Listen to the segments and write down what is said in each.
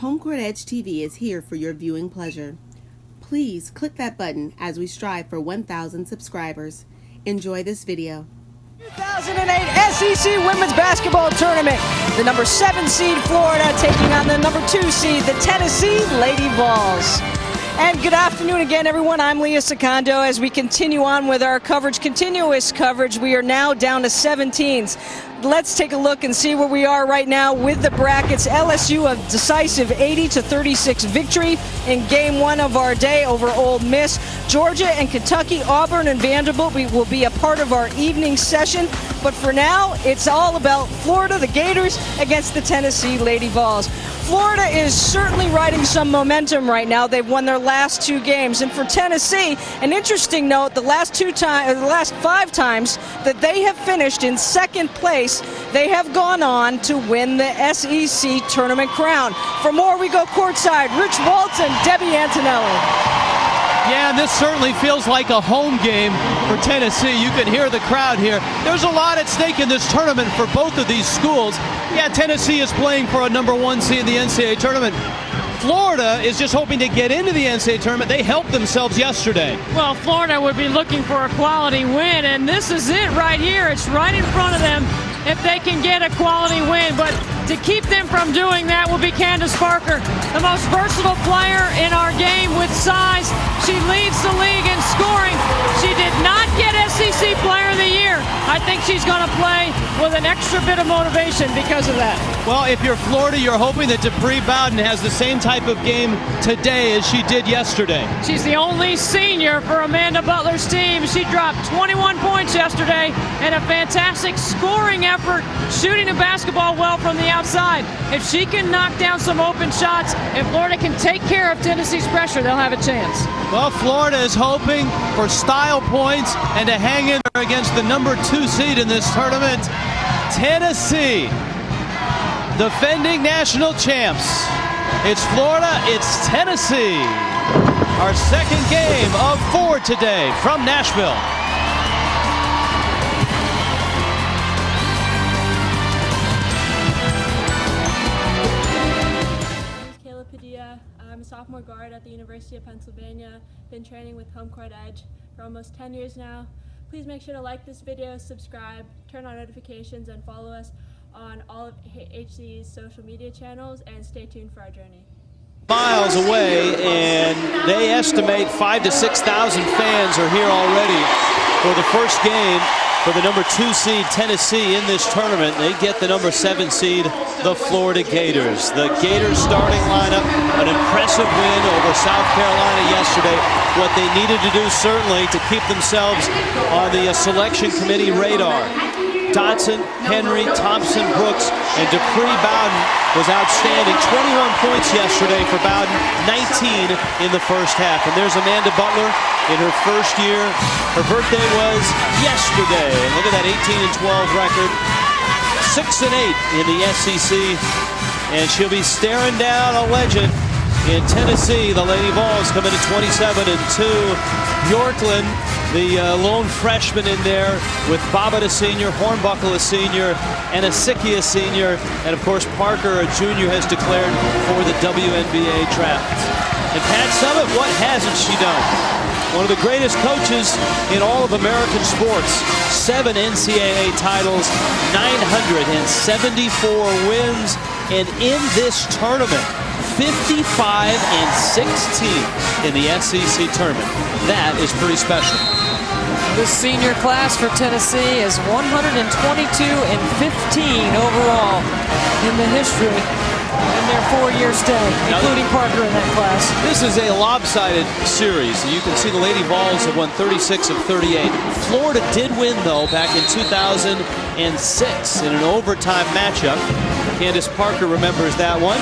HomeCourtEdge TV is here for your viewing pleasure. Please click that button as we strive for 1,000 subscribers. Enjoy this video. 2008 SEC Women's Basketball Tournament. The number 7 seed Florida taking on the number 2 seed, the Tennessee Lady Vols. And good afternoon again, everyone. I'm Leah Secondo. As we continue on with our coverage, continuous coverage, we are now down to 17s. Let's take a look and see where we are right now with the brackets. LSU a decisive 80-36 victory in game 1 of our day over Ole Miss. Georgia and Kentucky, Auburn and Vanderbilt will be a part of our evening session. But for now, it's all about Florida, the Gators, against the Tennessee Lady Vols. Florida is certainly riding some momentum right now. They've won their last 2 games. And for Tennessee, an interesting note, the last 5 times that they have finished in 2nd place, they have gone on to win the SEC tournament crown. For more, we go courtside. Rich Walton, Debbie Antonelli. Yeah, and this certainly feels like a home game for Tennessee. You can hear the crowd here. There's a lot at stake in this tournament for both of these schools. Yeah, Tennessee is playing for a number 1 seed in the NCAA tournament. Florida is just hoping to get into the NCAA tournament. They helped themselves yesterday. Well, Florida would be looking for a quality win, and this is it right here. It's right in front of them if they can get a quality win. But to keep them from doing that will be Candace Parker, the most versatile player in our game with size. She leads the league in scoring. She did not get SEC Player of the Year. I think she's going to play with an extra bit of motivation because of that. Well, if you're Florida, you're hoping that Dupree Bowden has the same type of game today as she did yesterday. She's the only senior for Amanda Butler's team. She dropped 21 points yesterday and a fantastic scoring effort, shooting the basketball well from the outside. If she can knock down some open shots, if Florida can take care of Tennessee's pressure, they'll have a chance. Well, Florida is hoping for style points and to hang in there against the number 2 seed in this tournament, Tennessee, defending national champs. It's Florida, it's Tennessee. Our second game of 4 today from Nashville. I'm a sophomore guard at the University of Pennsylvania. Been training with HomeCourtEdge for almost 10 years now. Please make sure to like this video, subscribe, turn on notifications, and follow us on all of HC's social media channels, and stay tuned for our journey. Miles away, and they estimate 5,000 to 6,000 fans are here already for the first game for the number 2 seed Tennessee in this tournament. They get the number 7 seed, the Florida Gators. The Gators starting lineup, an impressive win over South Carolina yesterday. What they needed to do certainly to keep themselves on the selection committee radar. Dotson, Henry, Thompson, Brooks, and Dupree Bowden was outstanding. 21 points yesterday for Bowden, 19 in the first half. And there's Amanda Butler in her first year. Her birthday was yesterday. And look at that 18-12 record. 6-8 in the SEC. And she'll be staring down a legend in Tennessee. The Lady Vols come in at 27-2. Bjorklund, the lone freshman in there, with Bobbitt a senior, Hornbuckle a senior, and Asicki a senior, and of course Parker, a junior, has declared for the WNBA draft. And Pat Summitt, what hasn't she done? One of the greatest coaches in all of American sports. 7 NCAA titles, 974 wins, and in this tournament, 55-16 in the SEC tournament. That is pretty special. The senior class for Tennessee is 122-15 overall in the history in their 4-year stay, including Parker in that class. This is a lopsided series. You can see the Lady Vols have won 36 of 38. Florida did win, though, back in 2006 in an overtime matchup. Candace Parker remembers that one.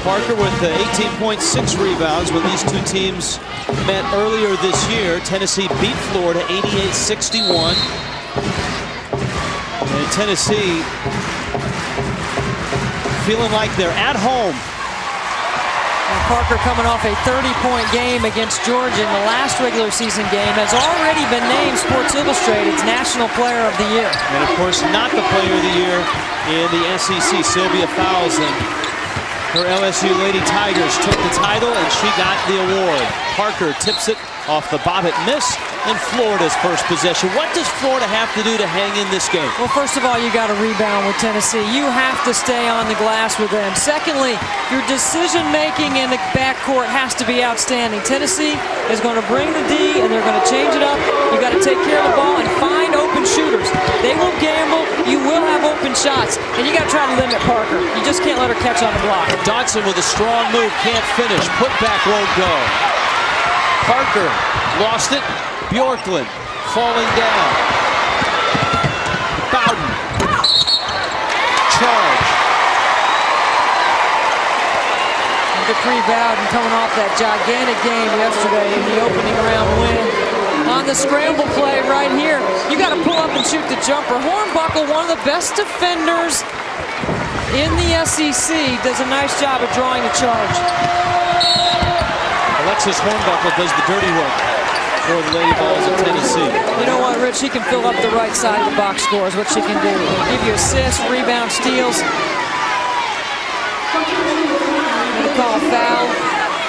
Parker with 18.6 rebounds when these 2 teams met earlier this year. Tennessee beat Florida 88-61. And Tennessee feeling like they're at home. And Parker, coming off a 30-point game against Georgia in the last regular season game, has already been named Sports Illustrated's National Player of the Year. And of course, not the Player of the Year in the SEC. Sylvia Fowles Her LSU Lady Tigers took the title, and she got the award. Parker tips it off the bobbit miss, and Florida's first possession. What does Florida have to do to hang in this game? Well, first of all, you got to rebound with Tennessee. You have to stay on the glass with them. Secondly, your decision-making in the backcourt has to be outstanding. Tennessee is going to bring the D, and they're going to change it up. You got to take care of the ball and find open shooters. They will gamble. You will have open shots, and you got to try to limit Parker. You just can't let her catch on the block. Dodson with a strong move, can't finish. Putback won't go. Parker lost it. Bjorklund falling down. Bowden. Charge. Dupree Bowden coming off that gigantic game yesterday in the opening round win. On the scramble play right here, you got to pull up and shoot the jumper. Hornbuckle, one of the best defenders in the SEC, does a nice job of drawing the charge. Alexis Hornbuckle does the dirty work for the Lady Vols of Tennessee. You know what, Rich? She can fill up the right side of the box score is what she can do. Give you assists, rebound, steals. They call a foul,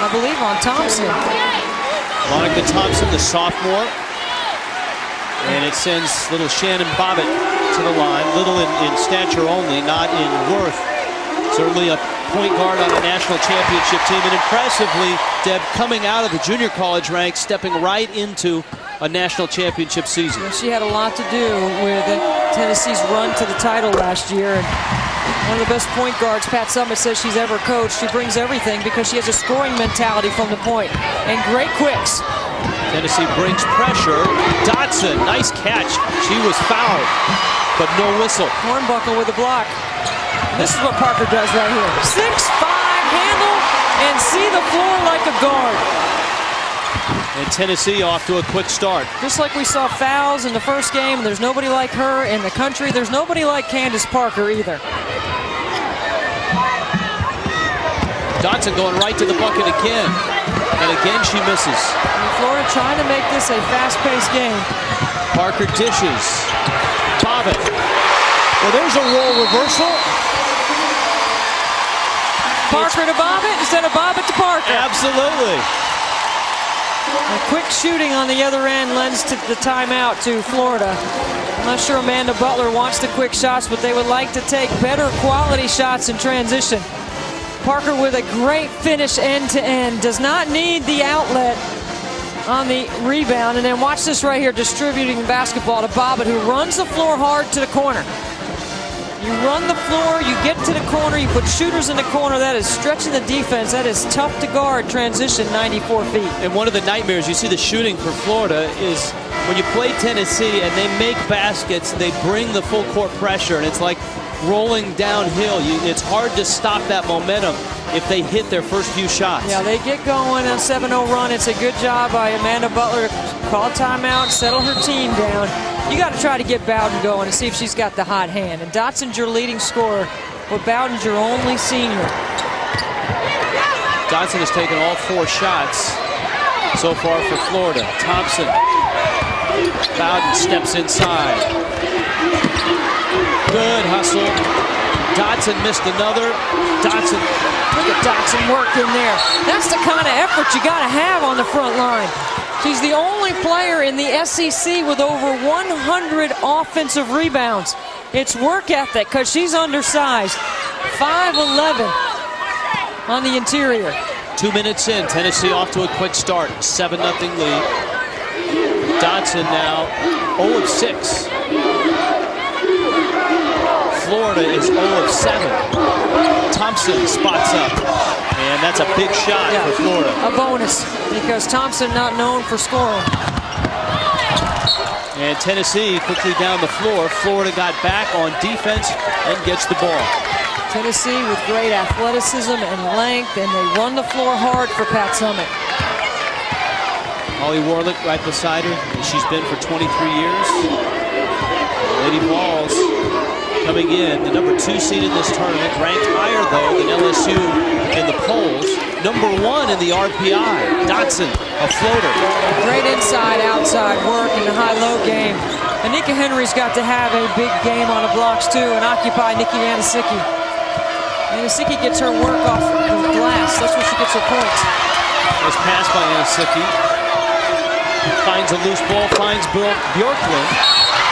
I believe, on Thompson. Monica Thompson, the sophomore. And it sends little Shannon Bobbitt to the line. Little in stature only, not in worth. Certainly a point guard on a national championship team. And impressively, Deb, coming out of the junior college ranks, stepping right into a national championship season. She had a lot to do with Tennessee's run to the title last year. And one of the best point guards, Pat Summitt says she's ever coached. She brings everything because she has a scoring mentality from the point. And great quicks. Tennessee brings pressure. Dodson, nice catch. She was fouled, but no whistle. Hornbuckle with the block. This is what Parker does right here. 6'5", handle, and see the floor like a guard. And Tennessee off to a quick start. Just like we saw fouls in the first game, and there's nobody like her in the country. There's nobody like Candace Parker either. Dodson going right to the bucket again. And again she misses. And Florida trying to make this a fast-paced game. Parker dishes. Bobbitt. Well, there's a role reversal. Parker to Bobbitt instead of Bobbitt to Parker. Absolutely. A quick shooting on the other end lends to the timeout to Florida. I'm not sure Amanda Butler wants the quick shots, but they would like to take better quality shots in transition. Parker with a great finish end-to-end. Does not need the outlet on the rebound. And then watch this right here, distributing the basketball to Bobbitt, who runs the floor hard to the corner. You run the floor, you get to the corner, you put shooters in the corner. That is stretching the defense. That is tough to guard transition 94 feet. And one of the nightmares, you see the shooting for Florida, is when you play Tennessee and they make baskets, they bring the full court pressure, and it's like rolling downhill. It's hard to stop that momentum if they hit their first few shots. Yeah, they get going on a 7-0 run. It's a good job by Amanda Butler to call timeout, settle her team down. You got to try to get Bowden going and see if she's got the hot hand. And Dotson's your leading scorer, but Bowden's your only senior. Dodson has taken all 4 shots so far for Florida. Thompson. Bowden steps inside. Good hustle. Dodson missed another. Dodson. Look at Dodson work in there. That's the kind of effort you got to have on the front line. She's the only player in the SEC with over 100 offensive rebounds. It's work ethic because she's undersized. 5'11" on the interior. 2 minutes in, Tennessee off to a quick start. 7-0 lead. Dodson now 0 of 6. Florida is 0 of 7. Thompson spots up. And that's a big shot for Florida. A bonus because Thompson not known for scoring. And Tennessee quickly down the floor. Florida got back on defense and gets the ball. Tennessee with great athleticism and length, and they run the floor hard for Pat Summitt. Holly Warlick right beside her, as she's been for 23 years. Lady Vols coming in, the number 2 seed in this tournament, ranked higher though than LSU in the polls. Number 1 in the RPI. Dodson, a floater. Great inside-outside work in the high-low game. Anika Henry's got to have a big game on the blocks too and occupy Nikki Yanisicki. Anasicki gets her work off the glass. That's where she gets her points. Nice pass by Anasicki. Finds a loose ball, finds Bjorklund,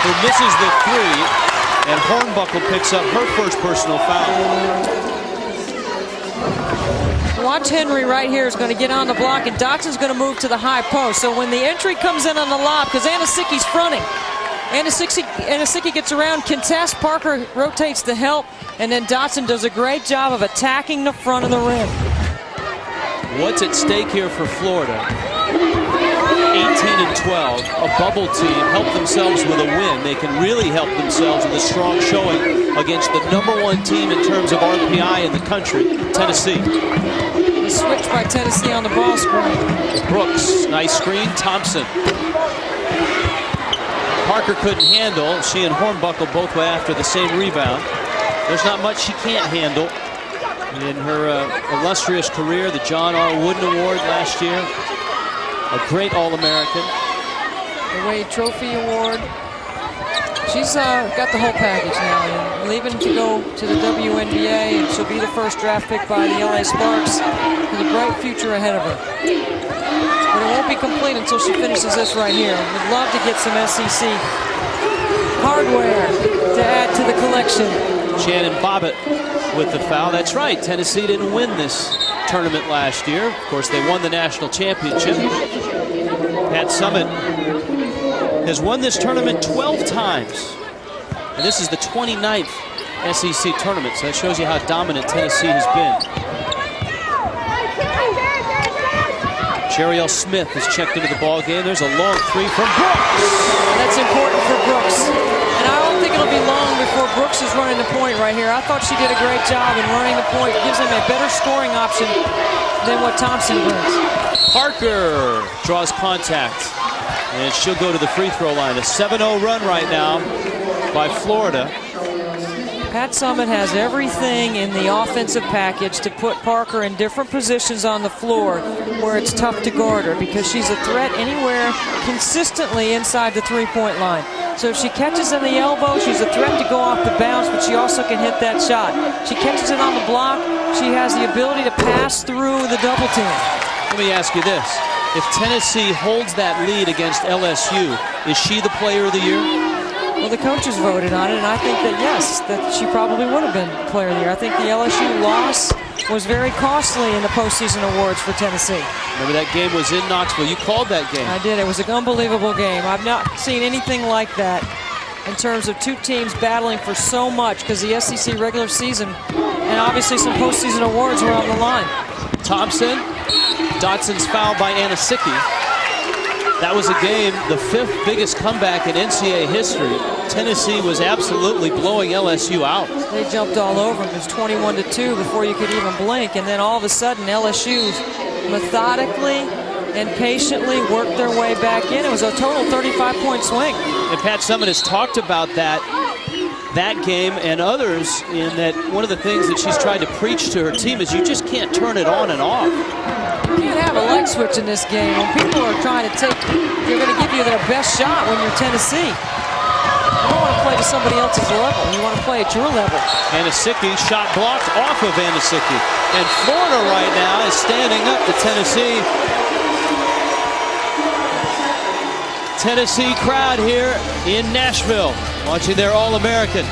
who misses the three, and Hornbuckle picks up her first personal foul. Watch Henry right here is going to get on the block, and Dotson's going to move to the high post. So when the entry comes in on the lob, because Anasicki's fronting, Anasicki gets around, contests, Parker rotates the help, and then Dotson does a great job of attacking the front of the rim. What's at stake here for Florida? 18-12, a bubble team help themselves with a win. They can really help themselves with a strong showing against the #1 team in terms of RPI in the country, Tennessee. The switch by Tennessee on the ball screen. Brooks, nice screen, Thompson. Parker couldn't handle. She and Hornbuckle both went after the same rebound. There's not much she can't handle in her illustrious career, the John R. Wooden Award last year. A great All-American. The Wade Trophy Award. She's got the whole package now, and leaving to go to the WNBA, and she'll be the first draft pick by the LA Sparks with a bright future ahead of her. But it won't be complete until she finishes this right here. We'd love to get some SEC hardware to add to the collection. Shannon Bobbitt with the foul. That's right, Tennessee didn't win this tournament last year. Of course, they won the national championship. Pat Summitt has won this tournament 12 times. And this is the 29th SEC tournament, so that shows you how dominant Tennessee has been. Sheriel Smith has checked into the ball game. There's a long three from Brooks. That's important for Brooks. And I don't think it'll be long before Brooks is running the point right here. I thought she did a great job in running the point. Gives them a better scoring option than what Thompson brings. Parker draws contact, and she'll go to the free throw line. A 7-0 run right now by Florida. Pat Summitt has everything in the offensive package to put Parker in different positions on the floor where it's tough to guard her, because she's a threat anywhere consistently inside the three-point line. So if she catches in the elbow, she's a threat to go off the bounce, but she also can hit that shot. She catches it on the block, she has the ability to pass through the double team. Let me ask you this. If Tennessee holds that lead against LSU, is she the player of the year? Well, the coaches voted on it, and I think that, yes, that she probably would have been player of the year. I think the LSU loss was very costly in the postseason awards for Tennessee. Remember that game was in Knoxville. You called that game. I did. It was an unbelievable game. I've not seen anything like that in terms of two teams battling for so much, because the SEC regular season and obviously some postseason awards were on the line. Thompson, Dotson's fouled by Anasicki. That was a game, the 5th biggest comeback in NCAA history. Tennessee was absolutely blowing LSU out. They jumped all over them. It was 21-2 before you could even blink, and then all of a sudden LSU methodically and patiently worked their way back in. It was a total 35-point swing. And Pat Summitt has talked about that game and others, in that one of the things that she's tried to preach to her team is you just can't turn it on and off. You can't have a light switch in this game. When people are trying to they're going to give you their best shot when you're Tennessee. You don't want to play to somebody else's level. You want to play at your level. Anasicki, shot blocked off of Anasicki. And Florida right now is standing up to Tennessee. Tennessee crowd here in Nashville, watching their All-American.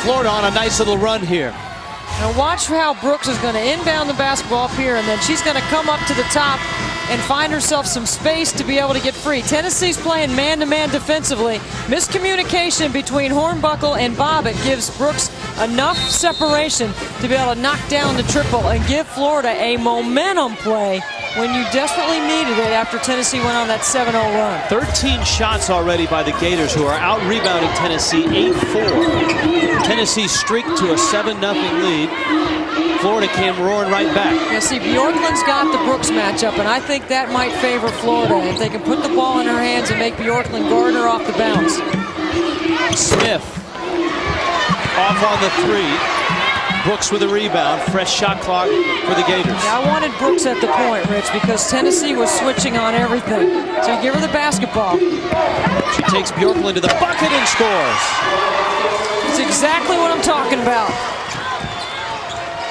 Florida on a nice little run here. Now watch how Brooks is going to inbound the basketball up here, and then she's going to come up to the top and find herself some space to be able to get free. Tennessee's playing man-to-man defensively. Miscommunication between Hornbuckle and Bobbitt gives Brooks enough separation to be able to knock down the triple and give Florida a momentum play when you desperately needed it after Tennessee went on that 7-0 run. 13 shots already by the Gators, who are out-rebounding Tennessee 8-4. Tennessee streaked to a 7-0 lead. Florida came roaring right back. Yeah, see, Bjorklund's got the Brooks matchup, and I think that might favor Florida if they can put the ball in her hands and make Bjorklund guard her off the bounce. Smith Off on the three. Brooks with a rebound. Fresh shot clock for the Gators. Yeah, I wanted Brooks at the point, Rich, because Tennessee was switching on everything. So you give her the basketball. She takes Bjorklund to the bucket and scores. It's exactly what I'm talking about.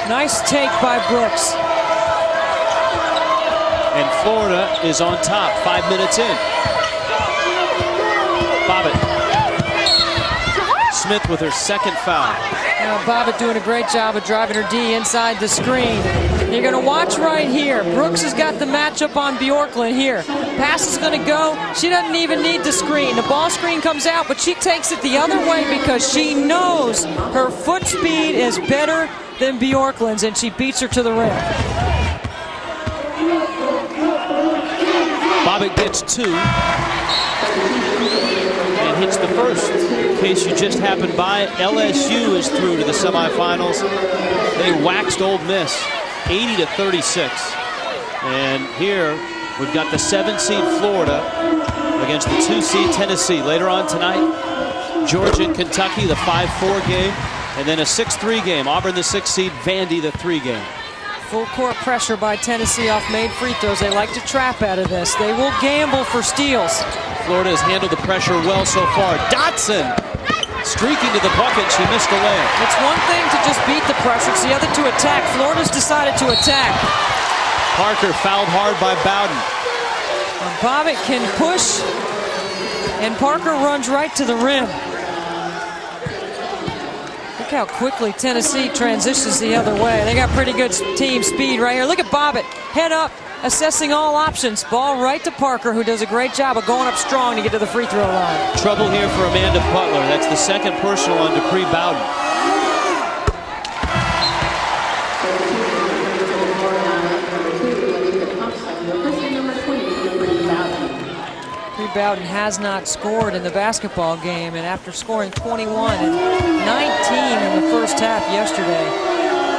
Nice take by Brooks. And Florida is on top, 5 minutes in. Bobbitt. Smith with her second foul. Now Bobbitt doing a great job of driving her D inside the screen. You're going to watch right here. Brooks has got the matchup on Bjorklund here. Pass is going to go. She doesn't even need the screen. The ball screen comes out, but she takes it the other way because she knows her foot speed is better than Bjorklund's, and she beats her to the rim. Bobbitt gets two and hits the first. In case you just happened by, LSU is through to the semifinals. They waxed Ole Miss 80-36. And here we've got the 7-seed Florida against the 2-seed Tennessee. Later on tonight, Georgia and Kentucky, the 5-4 game, and then a 6-3 game. Auburn, the 6-seed, Vandy, the 3 game. Full court pressure by Tennessee off made free throws. They like to trap out of this. They will gamble for steals. Florida has handled the pressure well so far. Dotson streaking to the bucket. She missed the layup. It's one thing to just beat the pressure. It's the other to attack. Florida's decided to attack. Parker fouled hard by Bowden. Bobbitt can push, and Parker runs right to the rim. Look how quickly Tennessee transitions the other way. They got pretty good team speed right here. Look at Bobbitt, head up, assessing all options. Ball right to Parker, who does a great job of going up strong to get to the free throw line. Trouble here for Amanda Butler. That's the second personal on Dupree Bowden. Bowden has not scored in the basketball game, and after scoring 21 and 19 in the first half yesterday,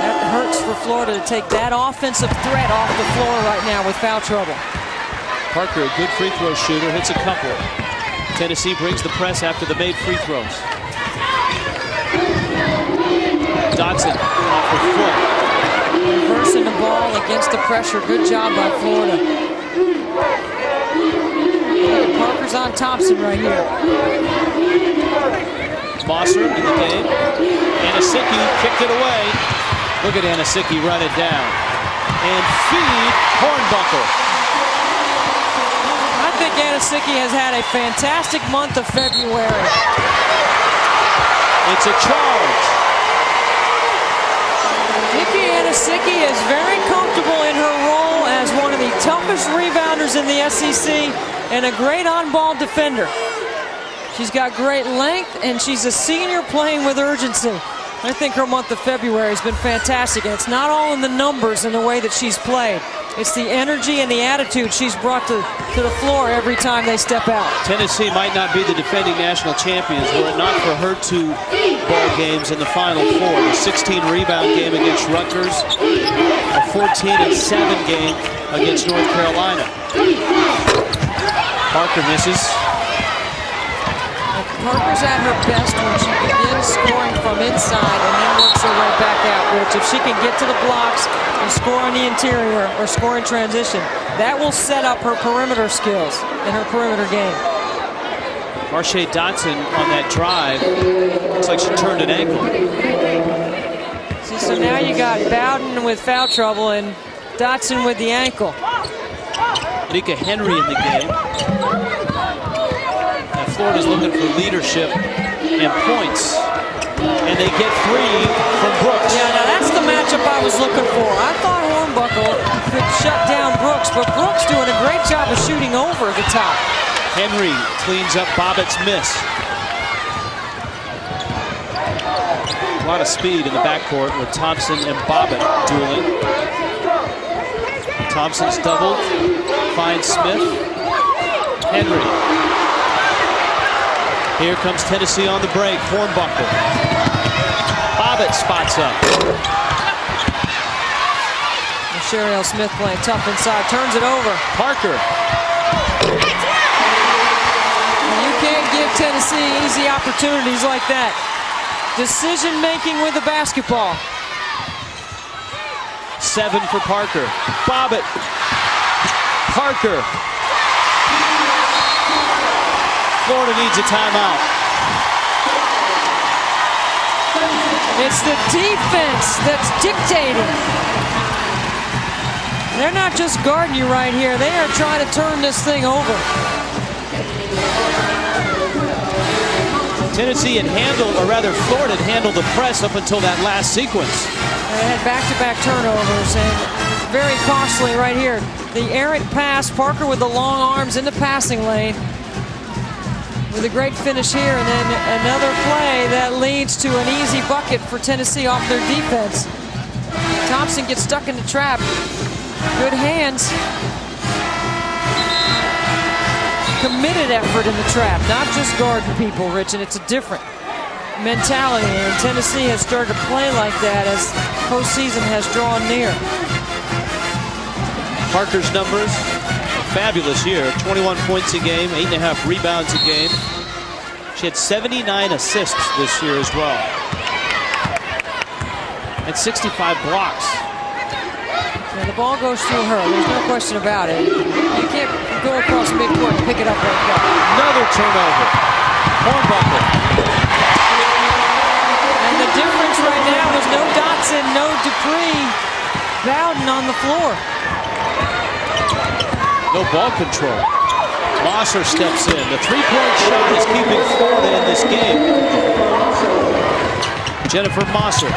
that hurts for Florida to take that offensive threat off the floor right now with foul trouble. Parker, a good free throw shooter, hits a couple. Tennessee brings the press after the made free throws. Dotson off her foot. Reversing the ball against the pressure. Good job by Florida. Parker's on Thompson right here. Mosser in the game. Anasicki kicked it away. Look at Anasicki run it down. And feed Hornbuckle. I think Anasicki has had a fantastic month of February. It's a charge. Nikki Anasicki is very comfortable in her role as one of the toughest rebounders in the SEC and a great on-ball defender. She's got great length, and she's a senior playing with urgency. I think her month of February has been fantastic, and it's not all in the numbers and the way that she's played. It's the energy and the attitude she's brought to the floor every time they step out. Tennessee might not be the defending national champions were it not for her 2 ball games in the Final Four. The 16-rebound game against Rutgers, a 14-7 game against North Carolina. Parker misses. Parker's at her best when she begins scoring from inside and then works her way back out, Rich. If she can get to the blocks and score on the interior or score in transition, that will set up her perimeter skills and her perimeter game. Marsha Dotson on that drive. Looks like she turned an ankle. See, so now you got Bowden with foul trouble and Dotson with the ankle. Nika Henry in the game. Now Florida's looking for leadership and points. And they get 3 from Brooks. Yeah, now that's the matchup I was looking for. I thought Hornbuckle could shut down Brooks, but Brooks doing a great job of shooting over the top. Henry cleans up Bobbitt's miss. A lot of speed in the backcourt with Thompson and Bobbitt dueling. Thompson's doubled, finds Smith. Henry. Here comes Tennessee on the break. Hornbuckle. Bobbitt spots up. Sherrill Smith playing tough inside, turns it over. Parker. You can't give Tennessee easy opportunities like that. Decision making with the basketball. 7 for Parker. Bob it. Parker. Florida needs a timeout. It's the defense that's dictating. They're not just guarding you right here. They are trying to turn this thing over. Tennessee had handled, or rather Florida had handled the press up until that last sequence. They had back-to-back turnovers, and very costly right here. The errant pass, Parker with the long arms in the passing lane. With a great finish here, and then another play that leads to an easy bucket for Tennessee off their defense. Thompson gets stuck in the trap. Good hands. Committed effort in the trap, not just guarding people, Rich, and it's a different mentality, and Tennessee has started to play like that as postseason has drawn near. Parker's numbers, fabulous year. 21 points a game, 8.5 rebounds a game. She had 79 assists this year as well. And 65 blocks. Yeah, the ball goes through her. There's no question about it. You can't go across midcourt and pick it up like that. Another turnover. Hornbuckle. And the difference right now was no Dotson, no Dupree. Bowden on the floor. No ball control. Mosser steps in. The three-point shot is keeping Florida in this game. Jennifer Mosser.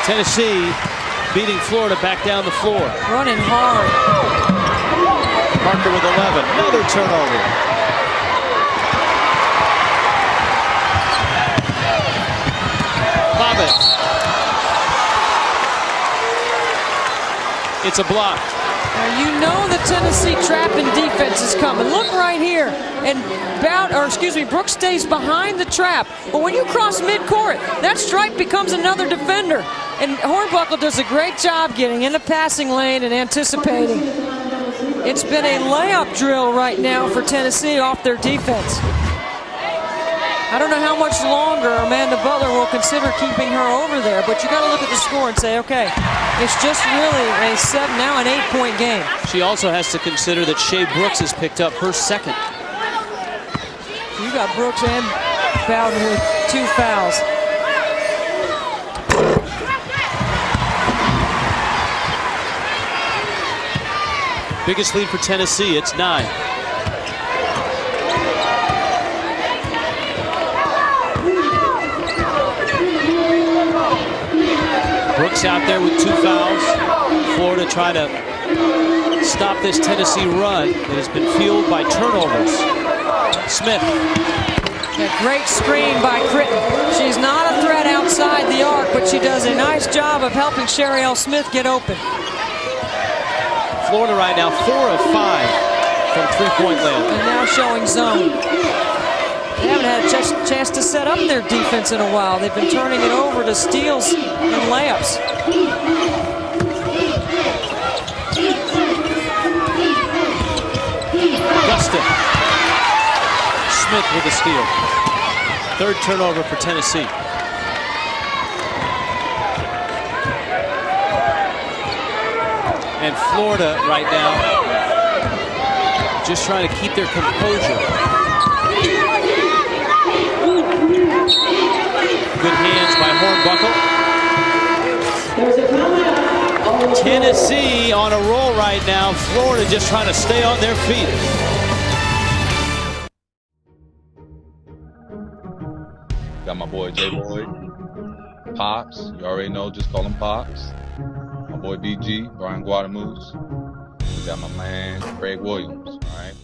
Tennessee beating Florida back down the floor. Running hard. Parker with 11. Another turnover. Bobbitt. It's a block. Now you know the Tennessee trapping defense is coming. Look right here. And Brooks stays behind the trap. But when you cross midcourt, that stripe becomes another defender. And Hornbuckle does a great job getting in the passing lane and anticipating. It's been a layup drill right now for Tennessee off their defense. I don't know how much longer Amanda Butler will consider keeping her over there, but you got to look at the score and say, okay, it's just really now an 8-point game. She also has to consider that Shea Brooks has picked up her second. You got Brooks and Bowden with 2 fouls. Biggest lead for Tennessee, it's 9. Brooks out there with 2 fouls. Florida trying to stop this Tennessee run that has been fueled by turnovers. Smith. A great screen by Critton. She's not a threat outside the arc, but she does a nice job of helping Sherrielle Smith get open. Florida right now 4 of 5 from three-point land. And now showing zone. They haven't had a chance to set up their defense in a while. They've been turning it over to steals and layups. Augusta. Smith with a steal. 3rd turnover for Tennessee. And Florida right now just trying to keep their composure. Good hands by Hornbuckle. Tennessee on a roll right now. Florida just trying to stay on their feet. Got my boy J-Boy, Pops. You already know, just call him Pops. My boy BG, Brian Guadamus. We got my man Craig Williams, all right?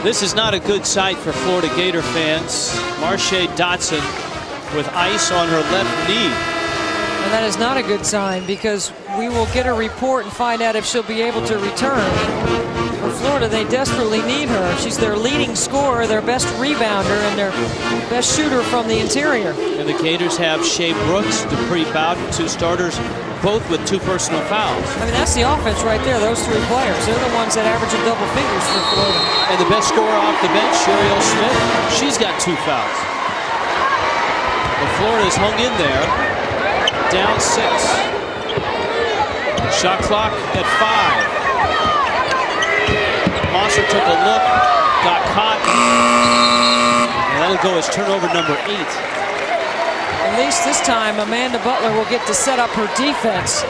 This is not a good sight for Florida Gator fans. Marsha Dotson with ice on her left knee. And that is not a good sign because we will get a report and find out if she'll be able to return. For Florida Florida, they desperately need her. She's their leading scorer, their best rebounder, and their best shooter from the interior. And the Gators have Shea Brooks, Dupree Bowden, 2 starters, both with 2 personal fouls. I mean, that's the offense right there, those 3 players. They're the ones that average in double figures for Florida. And the best scorer off the bench, Sheriel Smith, she's got 2 fouls. But Florida's hung in there, down 6. Shot clock at 5. Mosser took a look, got caught, and that'll go as turnover number 8. At least this time, Amanda Butler will get to set up her defense.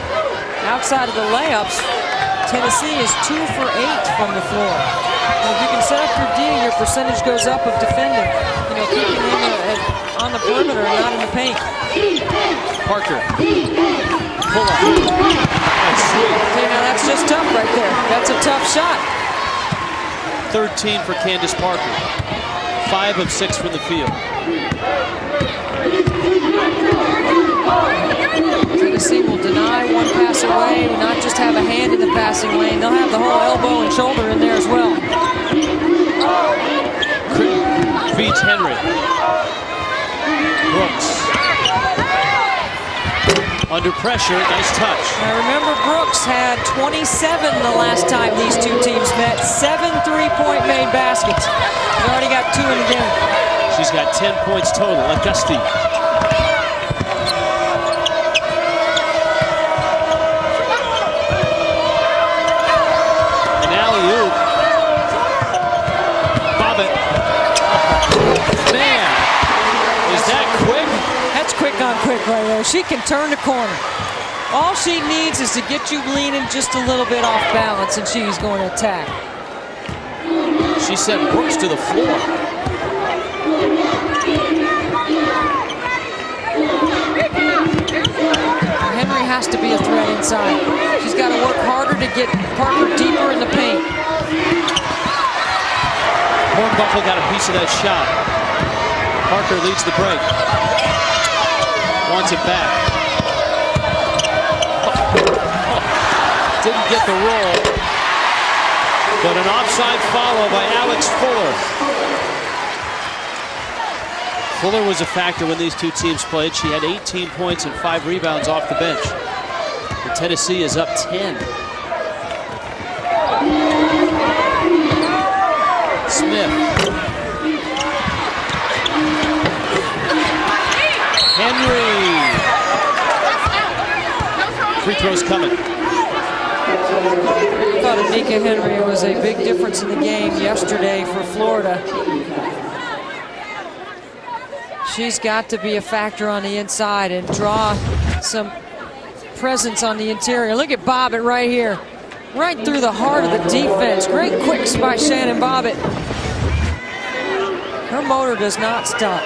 Outside of the layups, Tennessee is 2 for 8 from the floor. And if you can set up your D, your percentage goes up of defending. You know, keeping them on the perimeter and not in the paint. Parker, pull up. That's sweet. Okay, now that's just tough right there. That's a tough shot. 13 for Candace Parker. 5 of 6 from the field. Tennessee will deny one pass away, and not just have a hand in the passing lane. They'll have the whole elbow and shoulder in there as well. Beats Henry. Brooks. Under pressure, nice touch. Now remember, Brooks had 27 the last time these 2 teams met. 7 3-point made baskets. He's already got 2 in the game. She's got 10 points total. Augusti. An alley-oop. Bobbitt. Oh, man, is that quick? That's quick on quick right there. She can turn the corner. All she needs is to get you leaning just a little bit off balance, and she's going to attack. She sent Brooks to the floor. Henry has to be a threat inside. She's got to work harder to get Parker deeper in the paint. Hornbuckle got a piece of that shot. Parker leads the break. Wants it back. Didn't get the roll. But an offside follow by Alex Fuller. Fuller was a factor when these 2 teams played. She had 18 points and 5 rebounds off the bench. But Tennessee is up 10. Smith. Henry. Free throws coming. I thought Anika Henry was a big difference in the game yesterday for Florida. She's got to be a factor on the inside and draw some presence on the interior. Look at Bobbitt right here. Right through the heart of the defense. Great quicks by Shannon Bobbitt. Her motor does not stop.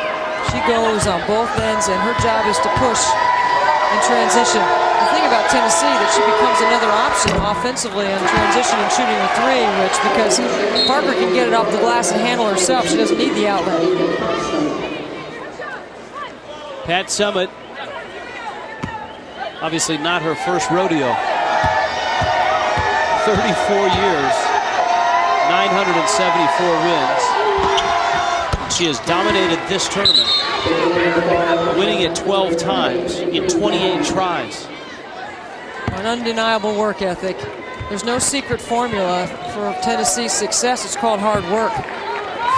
She goes on both ends, and her job is to push in transition. The thing about Tennessee, that she becomes another option offensively on transition and shooting a 3, Rich, because Parker can get it off the glass and handle herself. She doesn't need the outlet. Pat Summitt, obviously not her first rodeo. 34 years, 974 wins. She has dominated this tournament, winning it 12 times in 28 tries. An undeniable work ethic. There's no secret formula for Tennessee's success. It's called hard work.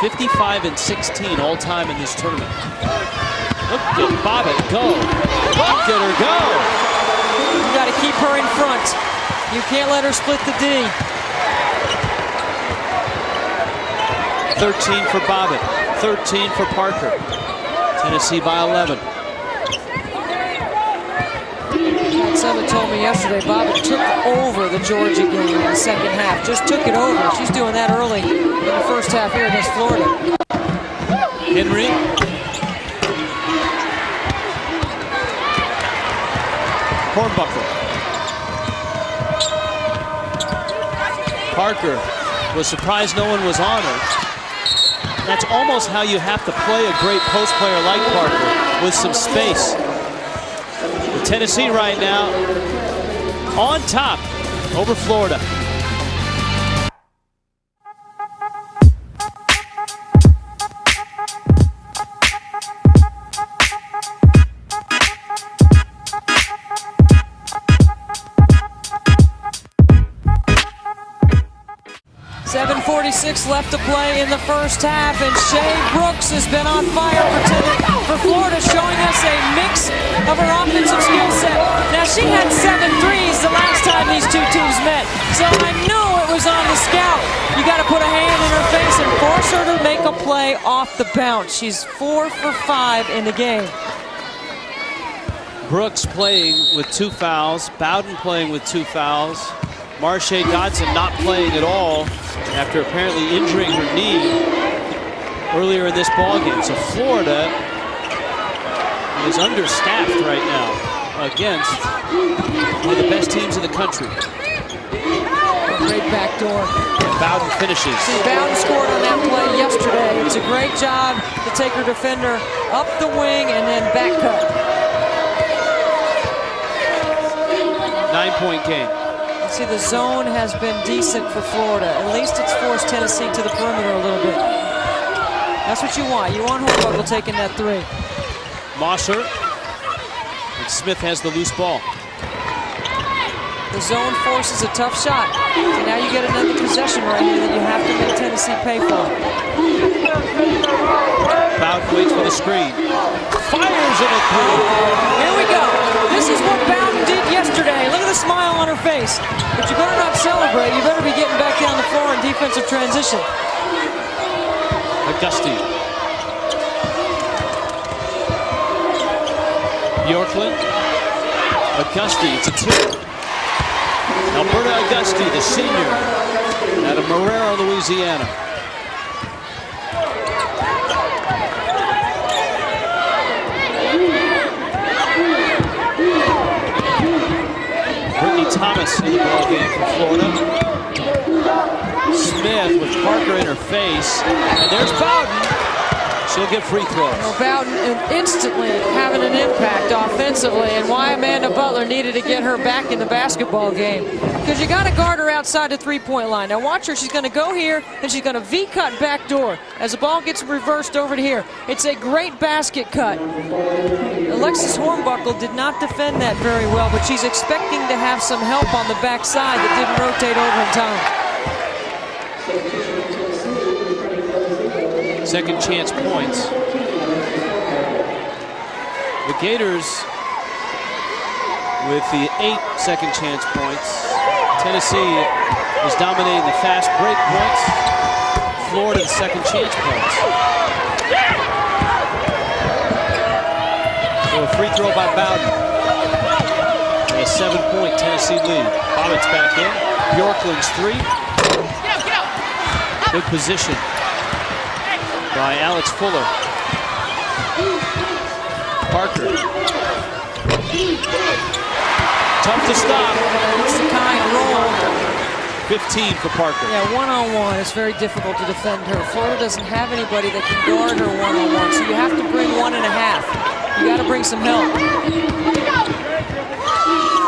55 and 16 all time in this tournament. Look at Bobbitt go. Look at her go. You got to keep her in front. You can't let her split the D. 13 for Bobbitt. 13 for Parker. Tennessee by 11. Summitt told me yesterday Bobbitt took over the Georgia game in the second half. Just took it over. She's doing that early in the first half here against Florida. Henry. Hornbuckle. Parker was surprised no one was on her. That's almost how you have to play a great post player like Parker, with some space. Tennessee right now on top over Florida. 1:46 left to play in the first half, and Shea Brooks has been on fire for Florida, showing us a mix of her offensive skill set. Now, she had 7 threes the last time these two teams met, so I know it was on the scout. You got to put a hand in her face and force her to make a play off the bounce. She's 4 for 5 in the game. Brooks playing with 2 fouls. Bowden playing with 2 fouls. Marsha Dodson not playing at all after apparently injuring her knee earlier in this ballgame. So Florida is understaffed right now against one of the best teams in the country. Great backdoor. Bowden finishes. See, Bowden scored on that play yesterday. It's a great job to take her defender up the wing and then back cut. 9-point game. See, the zone has been decent for Florida. At least it's forced Tennessee to the perimeter a little bit. That's what you want. You want Hornbuckle taking that 3. Mosser. And Smith has the loose ball. The zone forces a tough shot. So now you get another possession right here that you have to make Tennessee pay for. Bowden waits for the screen. Fires in a 3. Here we go. This is what Bowden did yesterday. Look at the smile on her face. But you better not celebrate. You better be getting back down the floor in defensive transition. Auguste. Bjorklund. Auguste, it's a 2. Alberta Auguste, the senior, out of Marrero, Louisiana. Brittany Thomas in the ballgame for Florida. Smith with Parker in her face, and there's Bowden. She'll get free throws. Well, Bowden instantly having an impact offensively, and why Amanda Butler needed to get her back in the basketball game. Because you got to guard her outside the three-point line. Now watch her. She's going to go here, and she's going to V-cut back door as the ball gets reversed over to here. It's a great basket cut. Alexis Hornbuckle did not defend that very well, but she's expecting to have some help on the backside that didn't rotate over in time. Second chance points. The Gators with the 8 second chance points. Tennessee is dominating the fast break points. Florida the second chance points. So a free throw by Bowden. And a 7-point Tennessee lead. Bobbitt's back in. Bjorklund's 3. Good position by Alex Fuller. Parker. Tough to stop. It's the kind roll. 15 for Parker. Yeah, one-on-one. It's very difficult to defend her. Florida doesn't have anybody that can guard her one-on-one, so you have to bring 1.5. You got to bring some help.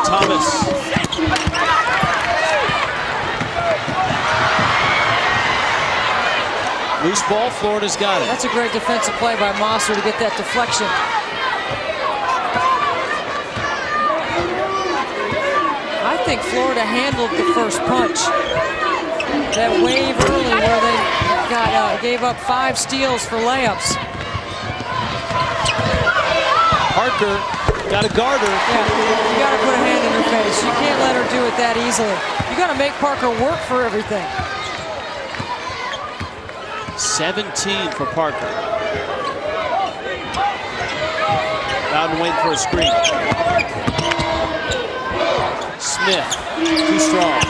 Thomas. Loose ball, Florida's got it. That's a great defensive play by Mosser to get that deflection. I think Florida handled the first punch. That wave early where they gave up 5 steals for layups. Parker got a guard her. Yeah, you got to put a hand in her face. You can't let her do it that easily. You got to make Parker work for everything. 17 for Parker. Bowden waiting for a screen. Smith, too strong.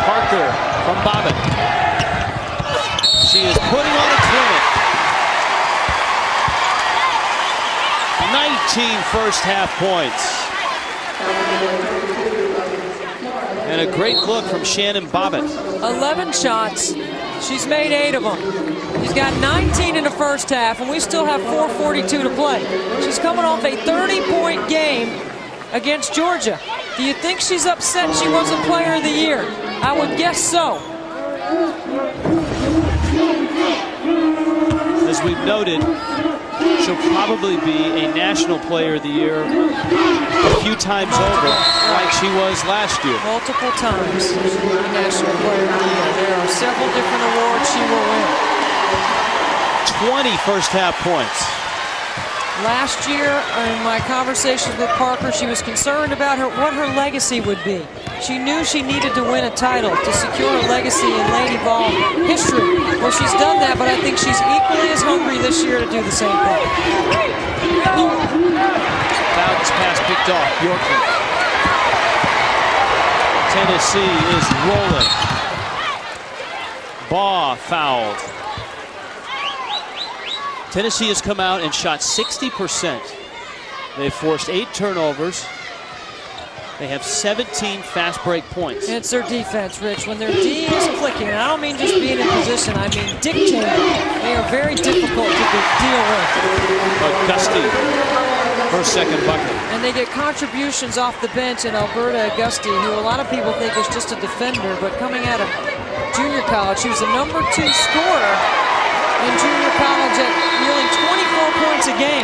Parker from Bobbitt. She is putting on a clinic. 19 first half points. And a great look from Shannon Bobbitt. 11 shots. She's made 8 of them. She's got 19 in the first half, and we still have 4:42 to play. She's coming off a 30-point game against Georgia. Do you think she's upset she wasn't Player of the Year? I would guess so. As we've noted, She'll probably be a National Player of the Year a few times over, like she was last year. Multiple times she'll be the National Player of the Year. There are several different awards she will win. 20 first half points. Last year, in my conversations with Parker, she was concerned about what her legacy would be. She knew she needed to win a title to secure a legacy in Lady Vol history. Well, she's done that, but I think she's equally as hungry this year to do the same thing. Bowden's pass picked off. Yorkman. Tennessee is rolling. Baugh fouled. Tennessee has come out and shot 60%. They've forced 8 turnovers. They have 17 fast break points. It's their defense, Rich. When their D is clicking, and I don't mean just being in position, I mean dictating. They are very difficult to deal with. Auguste, her second bucket. And they get contributions off the bench in Alberta Auguste, who a lot of people think is just a defender, but coming out of junior college, she was the #2 scorer in junior college at nearly 24 points a game.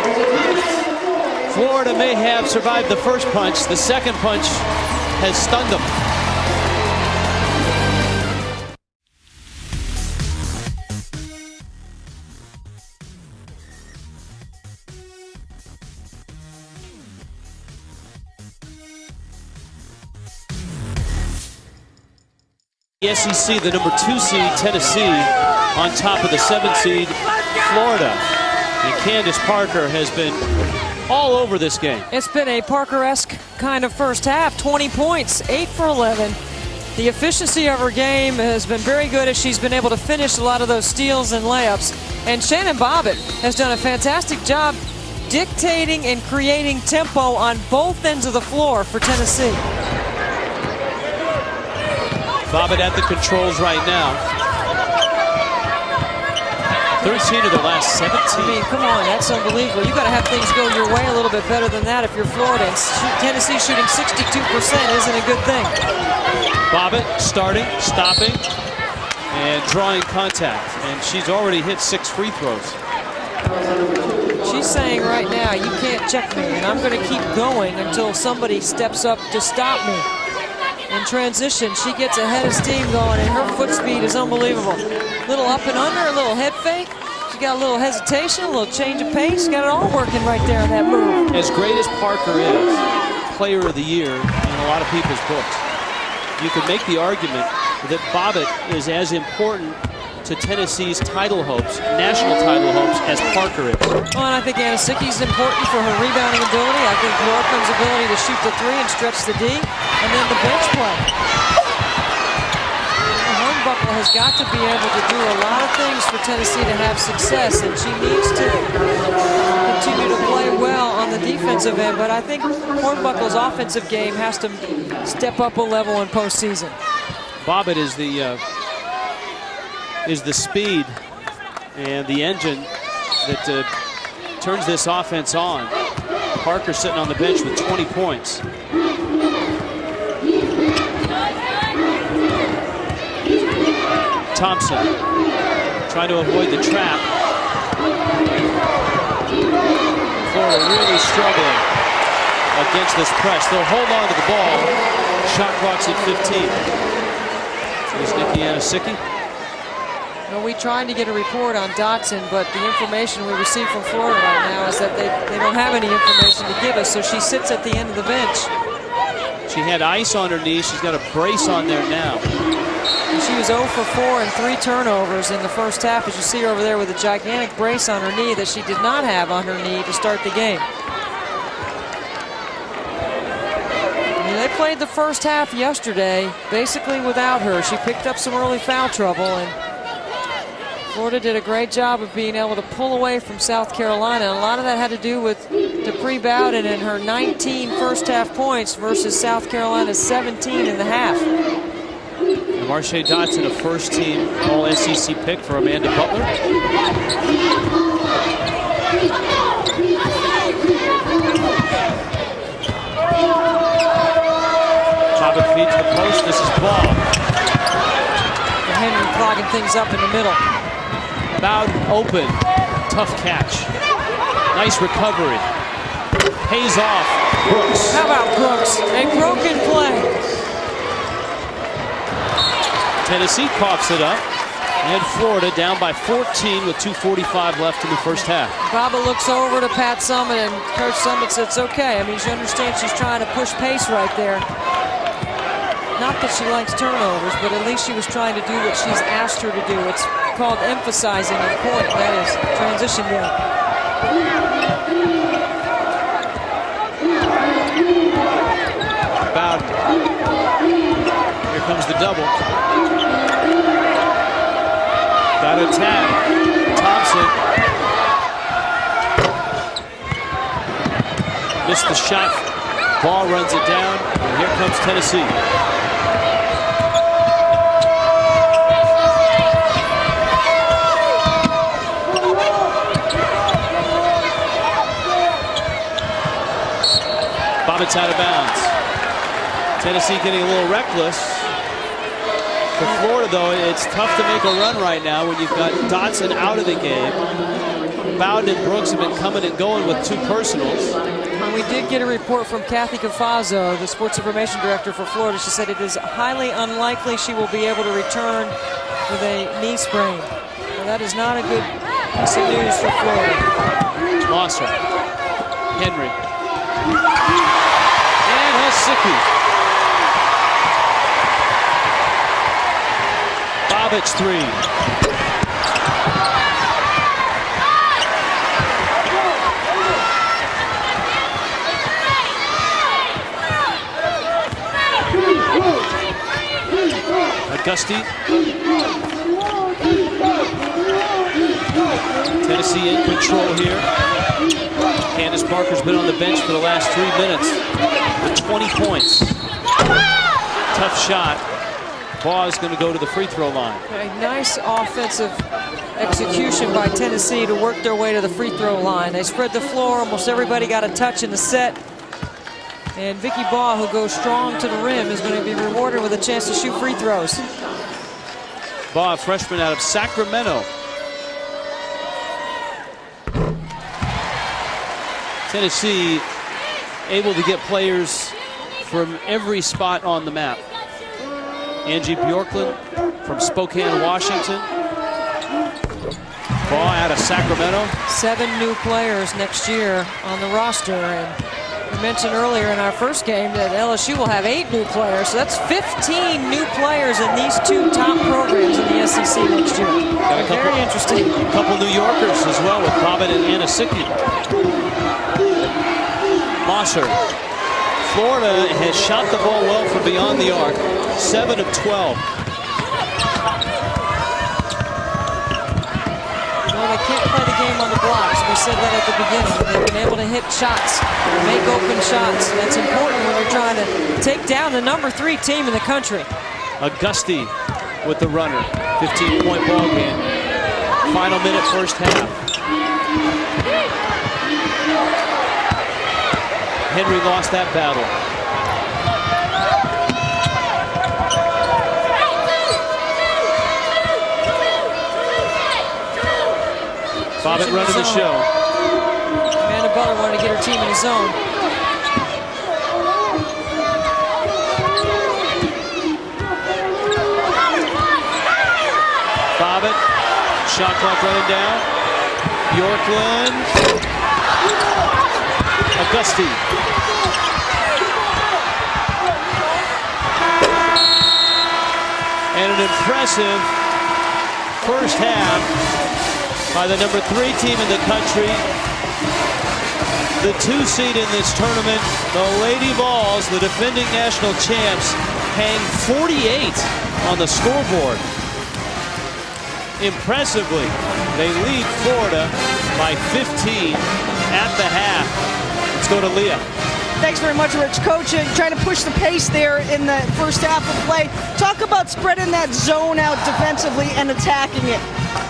Florida may have survived the first punch. The second punch has stunned them. The SEC, the #2 seed, Tennessee, on top of the 7th seed, Florida. And Candace Parker has been all over this game. It's been a Parker-esque kind of first half. 20 points, 8 for 11. The efficiency of her game has been very good as she's been able to finish a lot of those steals and layups. And Shannon Bobbitt has done a fantastic job dictating and creating tempo on both ends of the floor for Tennessee. Bobbitt at the controls right now. 13 of the last 17. I mean, come on, that's unbelievable. You got to have things go your way a little bit better than that if you're Florida. And Tennessee shooting 62% isn't a good thing. Bobbitt starting, stopping, and drawing contact. And she's already hit 6 free throws. She's saying right now, you can't check me, and I'm going to keep going until somebody steps up to stop me. In transition, she gets a head of steam going, and her foot speed is unbelievable. Little up and under, a little head fake. She got a little hesitation, a little change of pace. Got it all working right there in that move. As great as Parker is, Player of the Year in a lot of people's books, you could make the argument that Bobbitt is as important to Tennessee's title hopes, national title hopes, as Parker is. Well, and I think Anasicki's important for her rebounding ability. I think Lorcan's ability to shoot the 3 and stretch the D, and then the bench play. Hornbuckle has got to be able to do a lot of things for Tennessee to have success, and she needs to continue to play well on the defensive end, but I think Hornbuckle's offensive game has to step up a level in postseason. Bobbitt is the speed and the engine that turns this offense on. Parker sitting on the bench with 20 points. Thompson trying to avoid the trap. Florida really struggling against this press. They'll hold on to the ball. Shot clock's at 15. Here's Nikki Anasicki. We tried to get a report on Dotson, but the information we receive from Florida right now is that they don't have any information to give us, so she sits at the end of the bench. She had ice on her knee. She's got a brace on there now. And she was 0 for 4 and 3 turnovers in the first half, as you see her over there with a gigantic brace on her knee that she did not have on her knee to start the game. They played the first half yesterday basically without her. She picked up some early foul trouble, and Florida did a great job of being able to pull away from South Carolina. And a lot of that had to do with Dupree Bowden and her 19 first half points versus South Carolina's 17 in the half. And Marsha Dotson, a first team All-SEC pick for Amanda Butler. Bobbitt feed to the post. This is Baugh. And Henry clogging things up in the middle. Bowden open. Tough catch. Nice recovery. Pays off Brooks. How about Brooks? A broken play. Tennessee coughs it up. And Florida down by 14 with 2:45 left in the first half. Baba looks over to Pat Summitt, and Coach Summitt says it's okay. I mean, she understands she's trying to push pace right there. Not that she likes turnovers, but at least she was trying to do what she's asked her to do. It's called emphasizing a point. That is transition game. Bowden. Here comes the double. Got a tap. Thompson. Missed the shot. Ball runs it down. And here comes Tennessee. Bobbitt's out of bounds. Tennessee getting a little reckless. For Florida, though, it's tough to make a run right now when you've got Dotson out of the game. Bowden and Brooks have been coming and going with two personals. And we did get a report from Kathy Cafazzo, the sports information director for Florida. She said it is highly unlikely she will be able to return with a knee sprain. Well, that is not a good piece of news for Florida. Losser. Henry. And Hasicki. Bobbitt's three. Auguste. Tennessee in control here. Candace Parker's been on the bench for the last 3 minutes with 20 points. Tough shot. Ball is going to go to the free throw line. A nice offensive execution by Tennessee to work their way to the free throw line. They spread the floor. Almost everybody got a touch in the set. And Vicky Baugh, who goes strong to the rim, is going to be rewarded with a chance to shoot free throws. Baugh, a freshman out of Sacramento. Tennessee able to get players from every spot on the map. Angie Bjorklund from Spokane, Washington. Baugh out of Sacramento. 7 new players next year on the roster. And we mentioned earlier in our first game that LSU will have 8 new players. So that's 15 new players in these 2 top programs in the SEC next year. Got a couple, very interesting. A couple New Yorkers as well with Bobbitt and Hasicki. Mosser. Florida has shot the ball well from beyond the arc. 7 of 12. Well, they can't play the game on the blocks. We said that at the beginning. They've been able to hit shots, make open shots. That's important when you're trying to take down the number 3 team in the country. Auguste with the runner. 15-point ball game. Final minute, first half. Henry lost that battle. Bobbitt running the show. Amanda Butler wanted to get her team in the zone. Bobbitt, shot clock running down. Bjorklund. Auguste. And an impressive first half by the number 3 team in the country. The 2 seed in this tournament, the Lady Vols, the defending national champs, hang 48 on the scoreboard. Impressively, they lead Florida by 15 at the half. Let's go to Leah. Thanks very much, Rich. Coach, trying to push the pace there in the first half of play. Talk about spreading that zone out defensively and attacking it.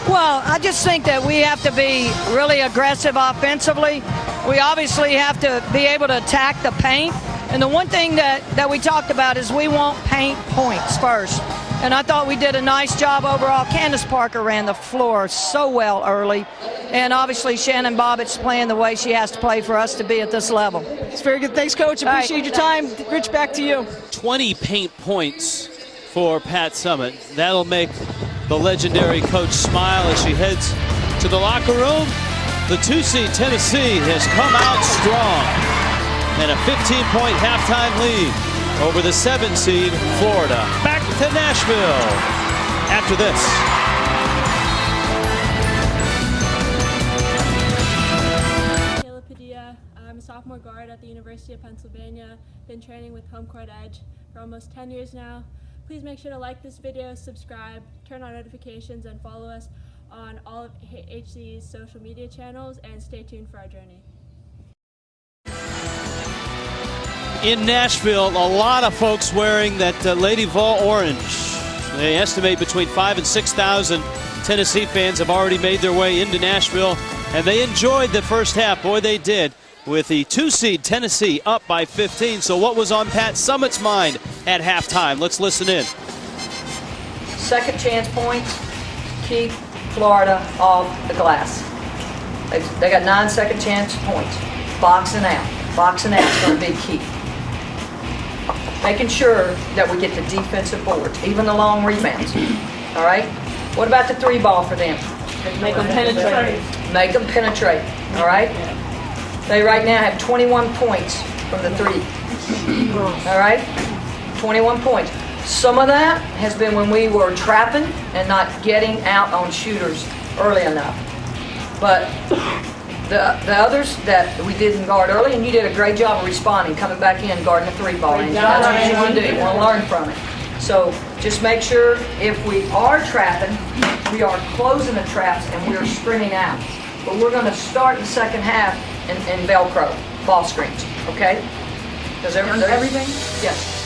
Well, I just think that we have to be really aggressive offensively. We obviously have to be able to attack the paint. And the one thing that we talked about is we want paint points first. And I thought we did a nice job overall. Candace Parker ran the floor so well early. And obviously, Shannon Bobbitt's playing the way she has to play for us to be at this level. It's very good. Thanks, Coach. Appreciate your time. Rich, back to you. 20 paint points for Pat Summitt. That'll make the legendary coach smile as she heads to the locker room. The 2-seed Tennessee has come out strong and a 15-point halftime lead over the 7-seed Florida. Back to Nashville after this. I'm a sophomore guard at the University of Pennsylvania. Been training with HomeCourtEdge for almost 10 years now. Please make sure to like this video, subscribe, turn on notifications, and follow us on all of HC's social media channels, and stay tuned for our journey. In Nashville, a lot of folks wearing that Lady Vol orange. They estimate between 5,000 and 6,000 Tennessee fans have already made their way into Nashville, and they enjoyed the first half. Boy, they did, with the 2-seed Tennessee up by 15. So what was on Pat Summitt's mind at halftime? Let's listen in. Second chance points, keep Florida off the glass. They got 9 second chance points. Boxing out. Boxing out is going to be key. Making sure that we get the defensive boards, even the long rebounds. All right? What about the 3-ball for them? Make them penetrate. Make them penetrate. All right? They right now have 21 points from the 3. All right? 21 points. Some of that has been when we were trapping and not getting out on shooters early enough. But the others that we didn't guard early, and you did a great job of responding, coming back in, guarding the 3-ball. And that's what you want to do. You want to learn from it. So just make sure if we are trapping, we are closing the traps and we are sprinting out. But we're going to start the second half in Velcro, ball screens, okay? Does everything? Yes.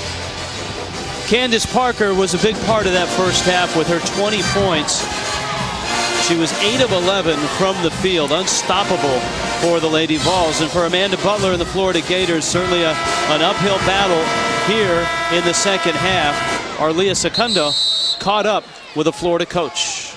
Candace Parker was a big part of that first half with her 20 points. She was 8 of 11 from the field, unstoppable for the Lady Vols. And for Amanda Butler and the Florida Gators, certainly an uphill battle here in the second half. Arlia Secundo caught up with a Florida coach.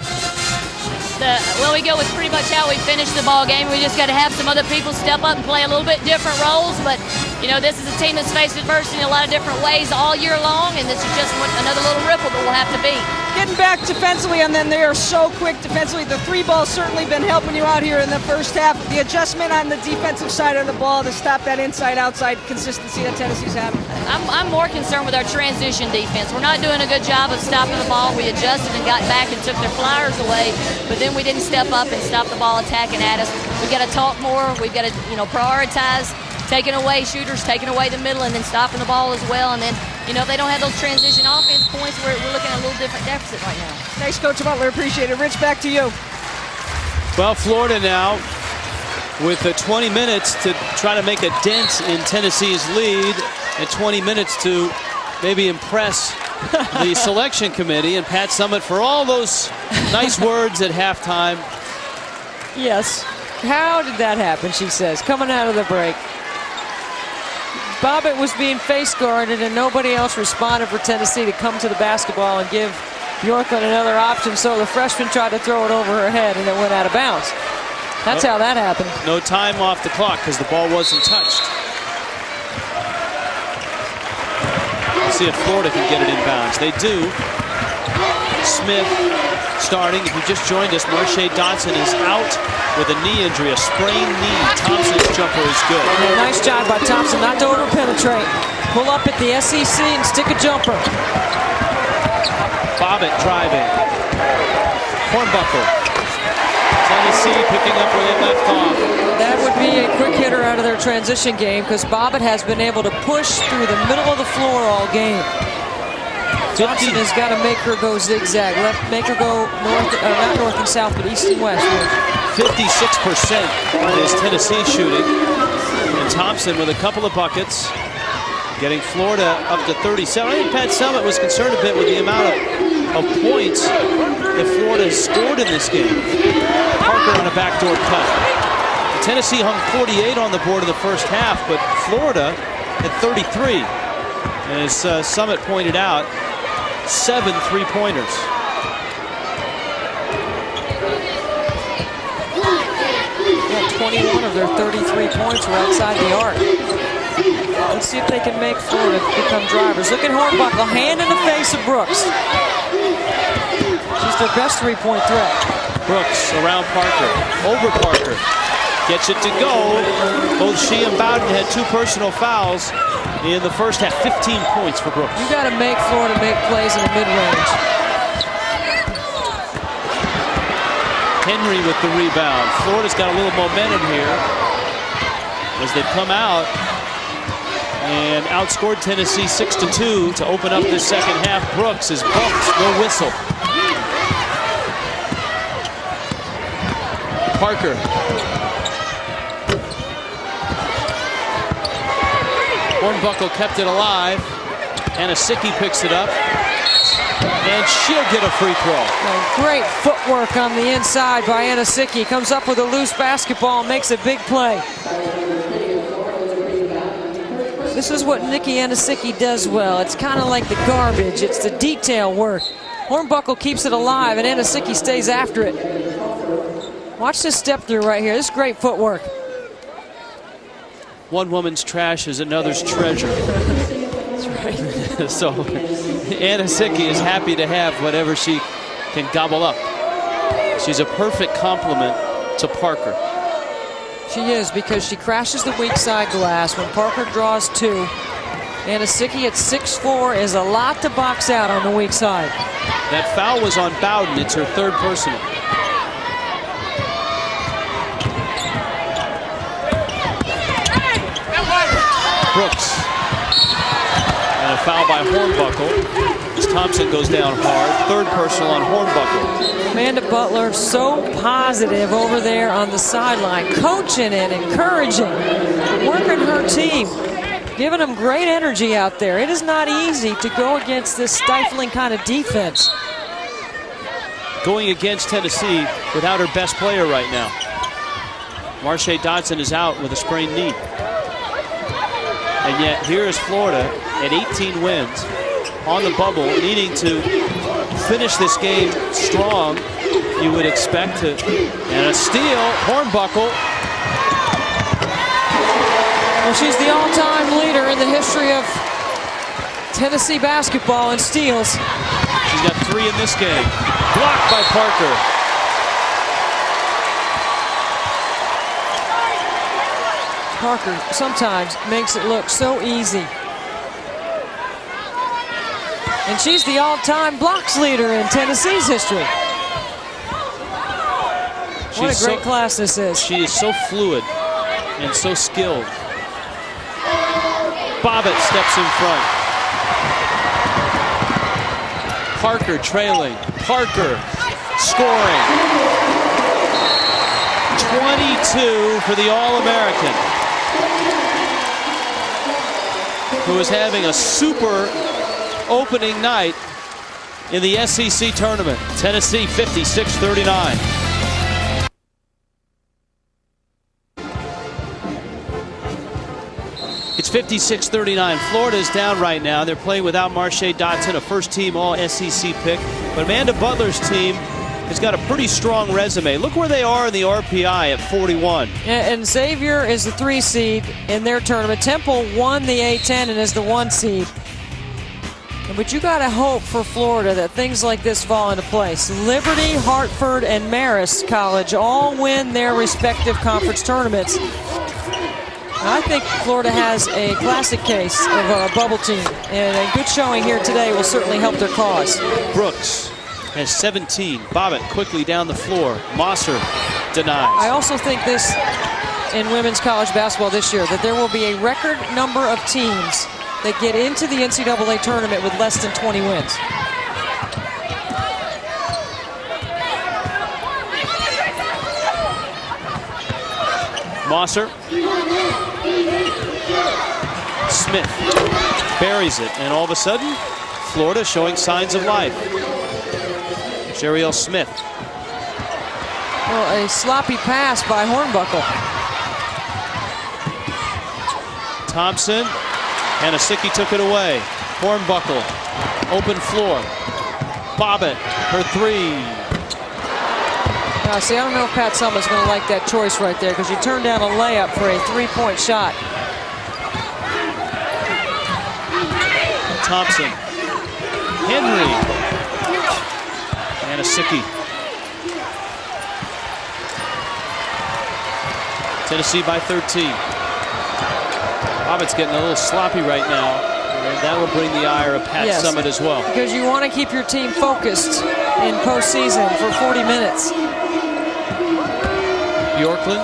Well, we go with pretty much how we finished the ball game. We just got to have some other people step up and play a little bit different roles. But, you know, this is a team that's faced adversity in a lot of different ways all year long, and this is just another little ripple that we'll have to beat. Getting back defensively, and then they are so quick defensively. The 3-ball's certainly been helping you out here in the first half. The adjustment on the defensive side of the ball to stop that inside-outside consistency that Tennessee's having. I'm more concerned with our transition defense. We're not doing a good job of stopping the ball. We adjusted and got back and took their flyers away, but then we didn't step up and stop the ball attacking at us. We've got to talk more. We've got to, prioritize taking away shooters, taking away the middle, and then stopping the ball as well. And then, if they don't have those transition offense points, we're looking at a little different deficit right now. Thanks, Coach Butler. Appreciate it. Rich, back to you. Well, Florida now with 20 minutes to try to make a dent in Tennessee's lead, and 20 minutes to maybe impress the selection committee and Pat Summitt for all those nice words at halftime. Yes. How did that happen, she says, coming out of the break. Bobbitt was being face guarded and nobody else responded for Tennessee to come to the basketball and give Bjorklund another option, so the freshman tried to throw it over her head and it went out of bounds. That's how that happened. No time off the clock because the ball wasn't touched. Let's see if Florida can get it inbounds. They do. Smith starting. If you just joined us, Marsha Dotson is out with a knee injury, a sprained knee. Thompson's jumper is good. Yeah, nice job by Thompson not to over-penetrate. Pull up at the SEC and stick a jumper. Bobbitt driving. Hornbuckle. Tennessee picking up where they left off. That would be a quick hitter out of their transition game because Bobbitt has been able to push through the middle of the floor all game. Thompson has got to make her go zigzag. Make her go north, not north and south, but east and west. 56% is Tennessee shooting. And Thompson with a couple of buckets, getting Florida up to 37. I think Pat Summitt was concerned a bit with the amount of points that Florida has scored in this game. Parker on a backdoor cut. Tennessee hung 48 on the board in the first half, but Florida at 33. And as Summitt pointed out, 7 3-pointers. 21 of their 33 points were outside the arc. Let's see if they can make Florida become drivers. Look at Hornbuckle, hand in the face of Brooks. She's their best three-point threat. Brooks around Parker, over Parker. Gets it to go. Both she and Bowden had 2 personal fouls in the first half. 15 points for Brooks. You got to make Florida make plays in the mid-range. Henry with the rebound. Florida's got a little momentum here as they come out and outscored Tennessee 6-2 to open up this second half. Brooks is bumped, no whistle. Parker. Hornbuckle kept it alive. Anasicki picks it up. And she'll get a free throw. Great footwork on the inside by Anasicki. Comes up with a loose basketball, makes a big play. This is what Nikki Anasicki does well. It's kind of like the garbage. It's the detail work. Hornbuckle keeps it alive, and Anasicki stays after it. Watch this step through right here. This is great footwork. One woman's trash is another's treasure. That's right. So Anasicki is happy to have whatever she can gobble up. She's a perfect complement to Parker. She is, because she crashes the weak side glass when Parker draws 2. Anasicki at 6'4" is a lot to box out on the weak side. That foul was on Bowden. It's her 3rd personal. Brooks. And a foul by Hornbuckle as Thompson goes down hard. 3rd personal on Hornbuckle. Amanda Butler so positive over there on the sideline, coaching and encouraging, working her team, giving them great energy out there. It is not easy to go against this stifling kind of defense. Going against Tennessee without her best player right now. Marsha Dodson is out with a sprained knee. And yet here is Florida at 18 wins on the bubble, needing to finish this game strong. You would expect to. And a steal, Hornbuckle. Well, she's the all-time leader in the history of Tennessee basketball in steals. She's got 3 in this game. Blocked by Parker. Parker sometimes makes it look so easy. And she's the all-time blocks leader in Tennessee's history. What a great class this is. She is so fluid and so skilled. Bobbitt steps in front. Parker trailing. Parker scoring. 22 for the All-American, who is having a super opening night in the SEC tournament. Tennessee 56-39. It's 56-39. Florida is down right now. They're playing without Marsha Dotson, a first-team All-SEC pick. But Amanda Butler's team has got a pretty strong resume. Look where they are in the RPI at 41. And Xavier is the 3 seed in their tournament. Temple won the A10 and is the 1 seed. But you got to hope for Florida that things like this fall into place. Liberty, Hartford, and Marist College all win their respective conference tournaments. I think Florida has a classic case of a bubble team, and a good showing here today will certainly help their cause. Brooks has 17. Bobbitt quickly down the floor. Mosser denies. I also think this in women's college basketball this year, that there will be a record number of teams that get into the NCAA tournament with less than 20 wins. Mosser. Smith buries it, and all of a sudden, Florida showing signs of life. Jeriel Smith. Well, a sloppy pass by Hornbuckle. Thompson. Anasicki took it away. Hornbuckle. Open floor. Bobbitt. Her 3. See, I don't know if Pat Summitt's going to like that choice right there, because you turned down a layup for a 3-point shot. Thompson. Henry. Anasicki. Tennessee by 13. Bobbitt's getting a little sloppy right now, and that will bring the ire of Pat Summitt as well. Because you want to keep your team focused in postseason for 40 minutes. Bjorklund.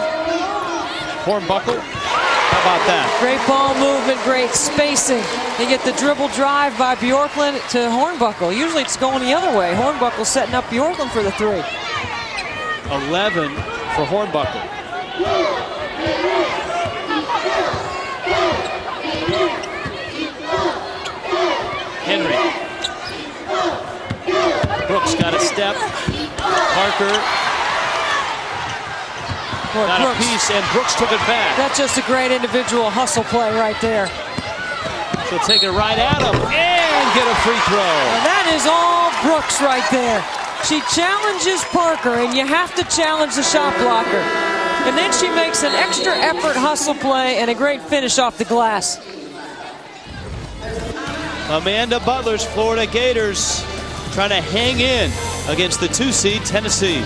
Hornbuckle. How about that? Great ball movement, great spacing. You get the dribble drive by Bjorklund to Hornbuckle. Usually it's going the other way. Hornbuckle setting up Bjorklund for the 3. 11 for Hornbuckle. Henry. Brooks got a step. Parker got a piece, and Brooks took it back. That's just a great individual hustle play right there. She'll take it right at him and get a free throw. Now that is all Brooks right there. She challenges Parker, and you have to challenge the shot blocker. And then she makes an extra effort hustle play and a great finish off the glass. Amanda Butler's Florida Gators trying to hang in against the 2 seed Tennessee.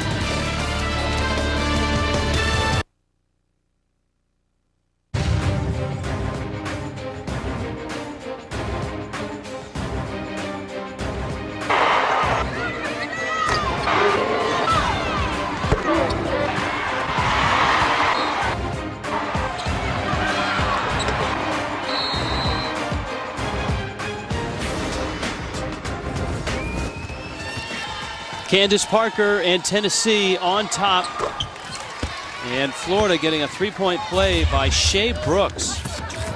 Candace Parker and Tennessee on top. And Florida getting a 3-point play by Shea Brooks,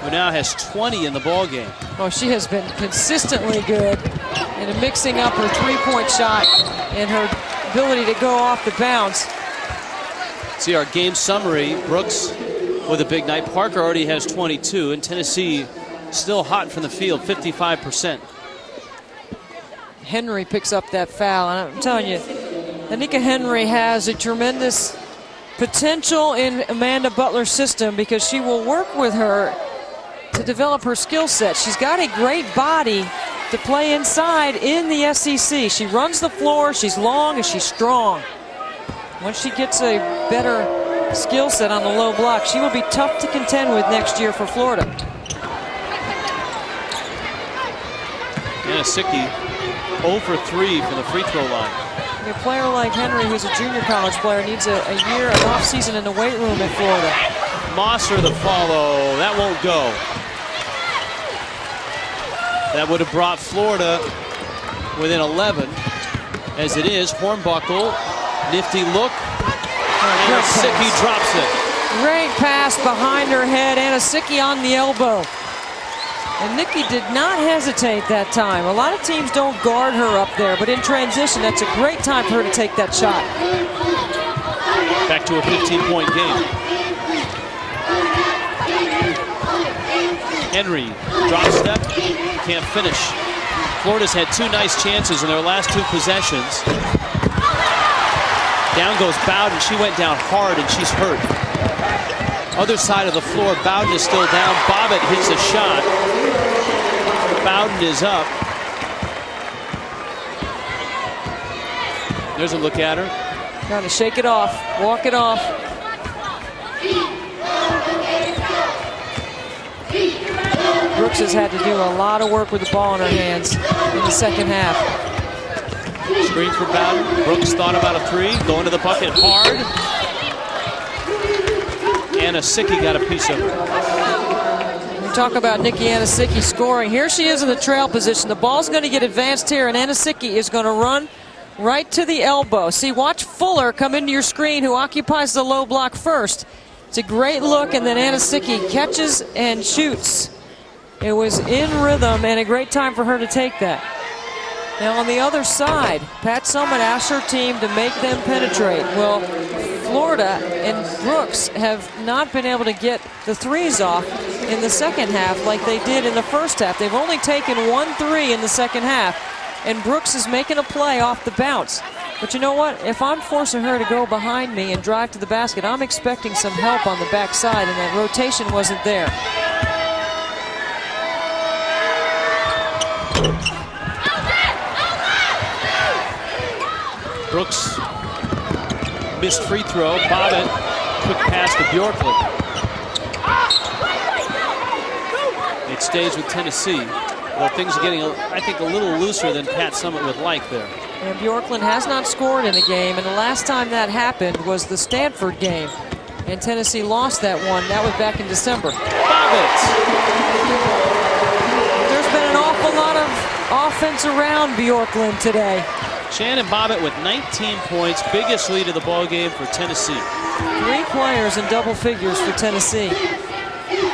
who now has 20 in the ballgame. Oh, she has been consistently good in mixing up her 3-point shot and her ability to go off the bounce. See our game summary. Brooks with a big night. Parker already has 22, and Tennessee still hot from the field, 55%. Henry picks up that foul, and I'm telling you, Anika Henry has a tremendous potential in Amanda Butler's system, because she will work with her to develop her skill set. She's got a great body to play inside in the SEC. She runs the floor, she's long, and she's strong. Once she gets a better skill set on the low block, she will be tough to contend with next year for Florida. Anasicki 0 for 3 from the free throw line. A player like Henry, who's a junior college player, needs a year, an off-season in the weight room in Florida. Mosser the follow. That won't go. That would have brought Florida within 11. As it is, Hornbuckle, nifty look. Anasicki drops it. Great pass behind her head. Anasicki on the elbow. And Nikki did not hesitate that time. A lot of teams don't guard her up there, but in transition, that's a great time for her to take that shot. Back to a 15-point game. Henry, drop step, can't finish. Florida's had 2 nice chances in their last 2 possessions. Down goes Bowden. She went down hard, and she's hurt. Other side of the floor, Bowden is still down. Bobbitt hits a shot. Bowden is up. There's a look at her. Trying to shake it off, walk it off. Brooks has had to do a lot of work with the ball in her hands in the second half. Screen for Bowden. Brooks thought about a 3, going to the bucket hard. Anasicki got a piece of it. We talk about Nikki Anasicki scoring. Here she is in the trail position. The ball's going to get advanced here, and Anasicki is going to run right to the elbow. See, watch Fuller come into your screen, who occupies the low block first. It's a great look, and then Anasicki catches and shoots. It was in rhythm, and a great time for her to take that. Now on the other side, Pat Summitt asked her team to make them penetrate. Well, Florida and Brooks have not been able to get the 3s off in the second half like they did in the first half. They've only taken 1 3 in the second half, and Brooks is making a play off the bounce. But you know what? If I'm forcing her to go behind me and drive to the basket, I'm expecting some help on the backside, and that rotation wasn't there. Brooks missed free throw. Bobbitt, quick pass to Bjorklund. It stays with Tennessee. Well, things are getting, I think, a little looser than Pat Summitt would like there. And Bjorklund has not scored in the game, and the last time that happened was the Stanford game. And Tennessee lost that one. That was back in December. Bobbitt. There's been an awful lot of offense around Bjorklund today. Shannon Bobbitt with 19 points, biggest lead of the ball game for Tennessee. 3 players in double figures for Tennessee.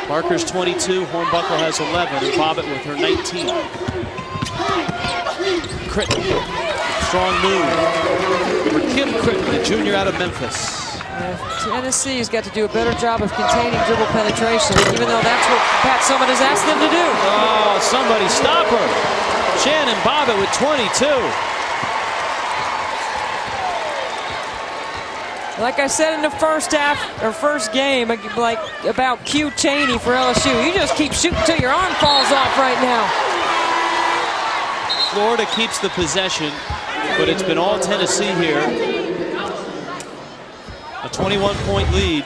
Parker's 22, Hornbuckle has 11, and Bobbitt with her 19. Critton, strong move for Kim Critton, the junior out of Memphis. Tennessee's got to do a better job of containing dribble penetration, even though that's what Pat Summitt has asked them to do. Oh, somebody stop her. Shannon Bobbitt with 22. Like I said in the first half, or first game, like about Q Chaney for LSU, you just keep shooting till your arm falls off right now. Florida keeps the possession, but it's been all Tennessee here. A 21-point lead.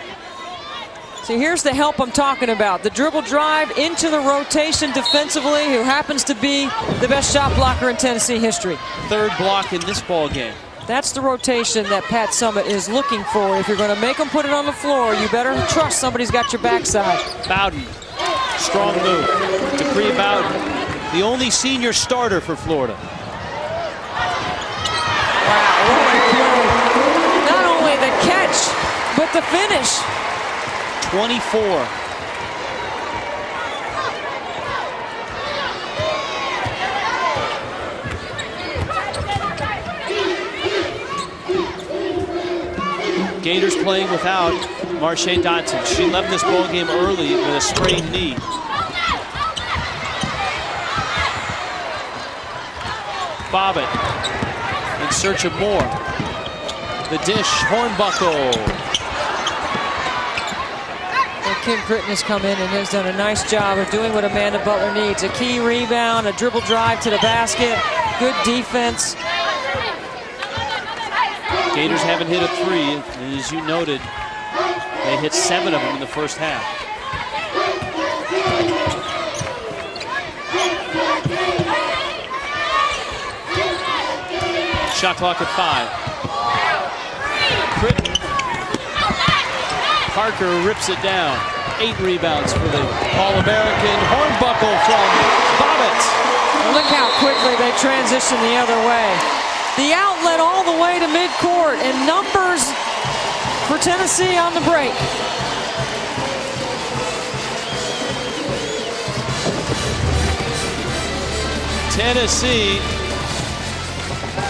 So here's the help I'm talking about. The dribble drive into the rotation defensively, who happens to be the best shot blocker in Tennessee history. Third block in this ball game. That's the rotation that Pat Summitt is looking for. If you're going to make them put it on the floor, you better trust somebody's got your backside. Bowden, strong move. Dupree Bowden, the only senior starter for Florida. Wow, what a play. Not only the catch, but the finish. 24. Gators playing without Marche Dotson. She left this ball game early with a sprained knee. Bobbitt in search of more. The dish, Hornbuckle. And Kim Critton has come in and has done a nice job of doing what Amanda Butler needs. A key rebound, a dribble drive to the basket, good defense. Gators haven't hit a three, and as you noted, they hit 7 of them in the first half. Shot clock at 5. Critton. Parker rips it down. 8 rebounds for the All-American. Hornbuckle from Bobbitt. Look how quickly they transition the other way. The outlet all the way to midcourt, and numbers for Tennessee on the break. Tennessee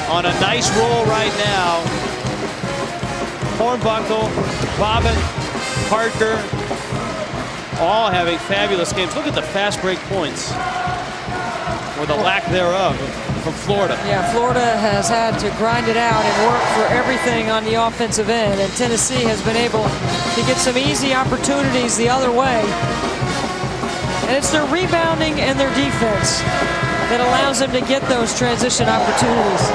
on a nice roll right now. Hornbuckle, Bobbitt, Parker, all having fabulous games. Look at the fast break points, or the lack thereof, from Florida. Yeah, Florida has had to grind it out and work for everything on the offensive end, and Tennessee has been able to get some easy opportunities the other way. And it's their rebounding and their defense that allows them to get those transition opportunities.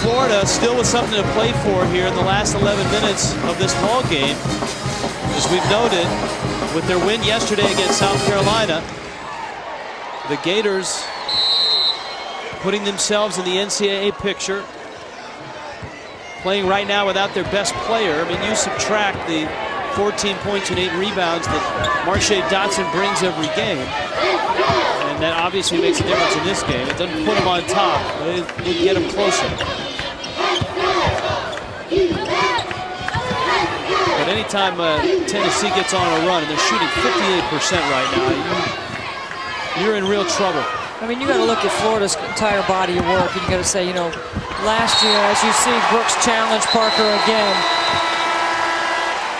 Florida still with something to play for here in the last 11 minutes of this ball game. As we've noted, with their win yesterday against South Carolina, the Gators putting themselves in the NCAA picture, playing right now without their best player. I mean, you subtract the 14 points and 8 rebounds that Marche Dotson brings every game, and that obviously makes a difference in this game. It doesn't put them on top, but it would get them closer. But anytime Tennessee gets on a run, and they're shooting 58% right now, you're in real trouble. I mean, you got to look at Florida's entire body of work, and you got to say, you know, last year, as you see, Brooks challenged Parker again.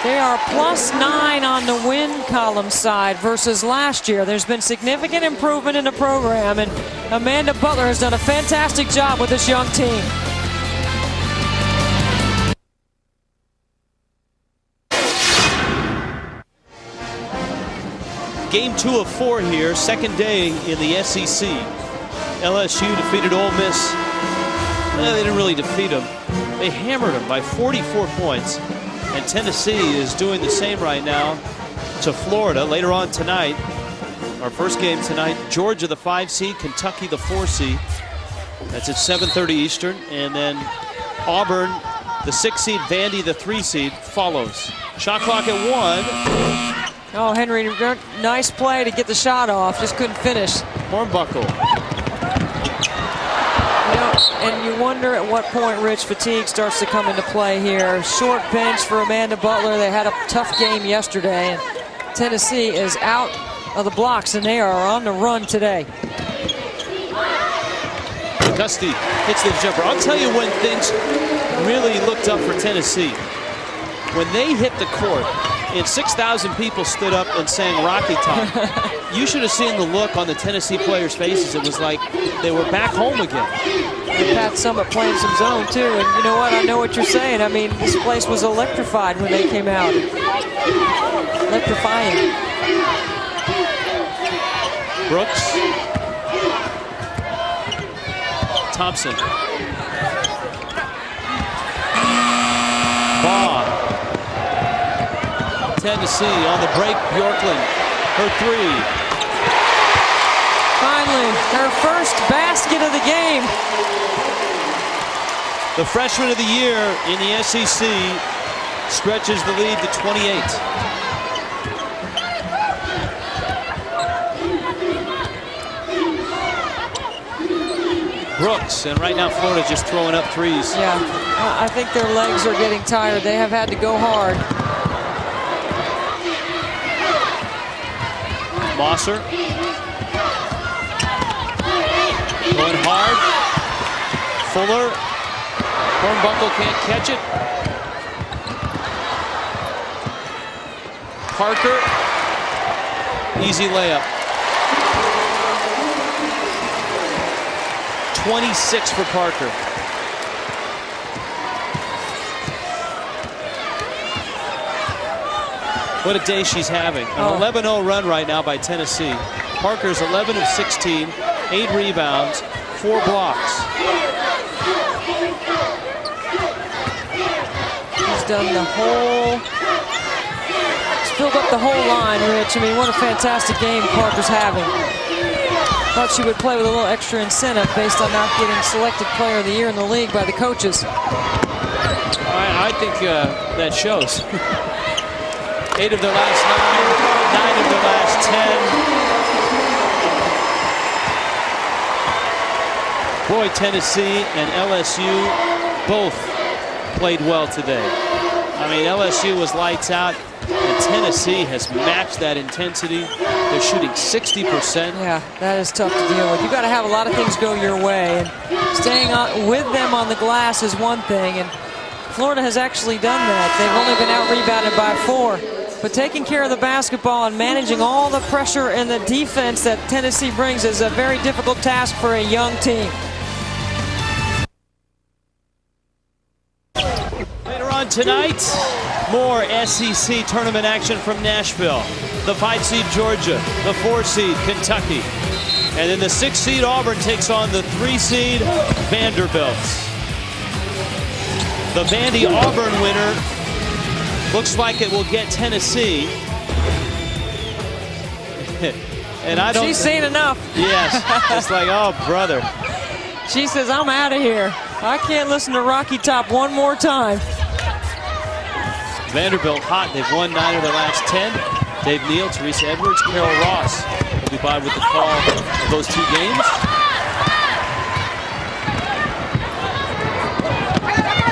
They are +9 on the win column side versus last year. There's been significant improvement in the program, and Amanda Butler has done a fantastic job with this young team. Game 2 of 4 here, second day in the SEC. LSU defeated Ole Miss. Well, they didn't really defeat them. They hammered them by 44 points. And Tennessee is doing the same right now to Florida. Later on tonight, our first game tonight, Georgia the 5 seed, Kentucky the 4 seed. That's at 7:30 Eastern. And then Auburn, the 6 seed, Vandy the 3 seed, follows. Shot clock at 1. Oh, Henry, nice play to get the shot off. Just couldn't finish. Hornbuckle. You know, and you wonder at what point, Rich, fatigue starts to come into play here. Short bench for Amanda Butler. They had a tough game yesterday, and Tennessee is out of the blocks, and they are on the run today. Gusty hits the jumper. I'll tell you when things really looked up for Tennessee. When they hit the court, and 6,000 people stood up and sang Rocky Top. You should have seen the look on the Tennessee players' faces. It was like they were back home again. And Pat Summitt playing some zone, too. And you know what? I know what you're saying. I mean, this place was electrified when they came out. Electrifying. Brooks. Thompson. Baugh. Tennessee on the break. Bjorklund, her 3. Finally, her first basket of the game. The freshman of the year in the SEC stretches the lead to 28. Brooks, and right now Florida just throwing up 3s. Yeah, I think their legs are getting tired. They have had to go hard. Mosser going hard. Fuller. Hornbuckle can't catch it. Parker. Easy layup. 26 for Parker. What a day she's having. An 11-0 run right now by Tennessee. Parker's 11 of 16, 8 rebounds, 4 blocks. He's done the whole, he's filled up the whole line, Rich. I mean, what a fantastic game Parker's having. Thought she would play with a little extra incentive based on not getting selected player of the year in the league by the coaches. I think that shows. 8 of their last 9 of their last 10. Boy, Tennessee and LSU both played well today. I mean, LSU was lights out, and Tennessee has matched that intensity. They're shooting 60%. Yeah, that is tough to deal with. You got to have a lot of things go your way, and staying with them on the glass is one thing, and Florida has actually done that. They've only been out-rebounded by 4. But taking care of the basketball and managing all the pressure and the defense that Tennessee brings is a very difficult task for a young team. Later on tonight, more SEC tournament action from Nashville. The 5 seed Georgia, the 4 seed Kentucky. And then the 6 seed Auburn takes on the 3 seed Vanderbilt. The Vandy-Auburn winner looks like it will get Tennessee. And I don't. She's seen enough. Yes. It's like, oh, brother. She says, I'm out of here. I can't listen to Rocky Top one more time. Vanderbilt hot. They've won 9 of their last 10. Dave Neal, Teresa Edwards, Carol Ross will be by with the call of those 2 games.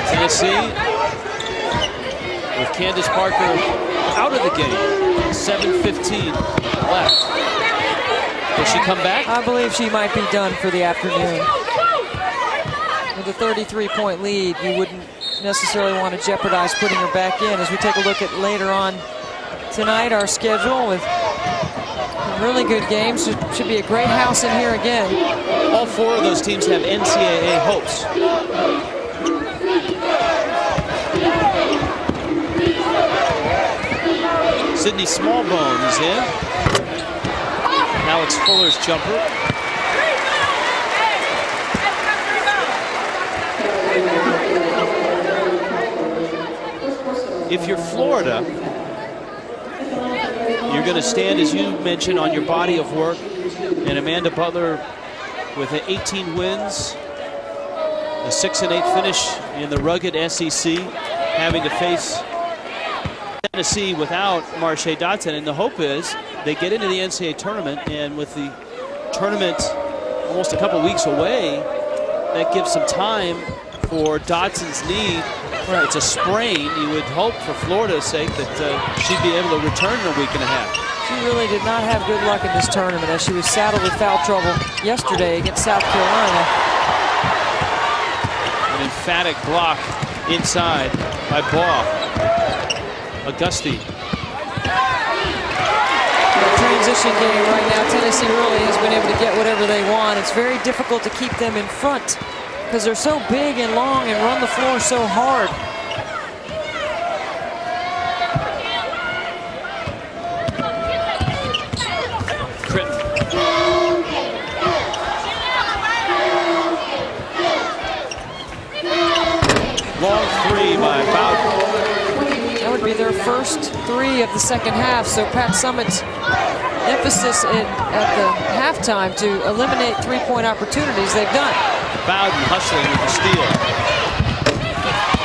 Tennessee with Candace Parker out of the game. 7:15 left. Will she come back? I believe she might be done for the afternoon. With a 33-point lead, you wouldn't necessarily want to jeopardize putting her back in. As we take a look at later on tonight, our schedule with really good games. Should be a great house in here again. All 4 of those teams have NCAA hopes. Sydney Smallbone is in. Alex Fuller's jumper. If you're Florida, you're going to stand, as you mentioned, on your body of work. And Amanda Butler with 18 wins, a 6-8 finish in the rugged SEC, having to face Tennessee without Marsha Dotson. And the hope is they get into the NCAA tournament, and with the tournament almost a couple weeks away, that gives some time for Dotson's knee. Right. It's a sprain. You would hope for Florida's sake that she'd be able to return in a week and a half. She really did not have good luck in this tournament, as she was saddled with foul trouble yesterday against South Carolina. An emphatic block inside by Baugh. Auguste. The transition game right now, Tennessee really has been able to get whatever they want. It's very difficult to keep them in front because they're so big and long and run the floor so hard. Long 3 by Bowden. That would be their first 3 of the second half. So Pat Summitt's emphasis at the halftime to eliminate three-point opportunities, they've done. Bowden hustling with the steal.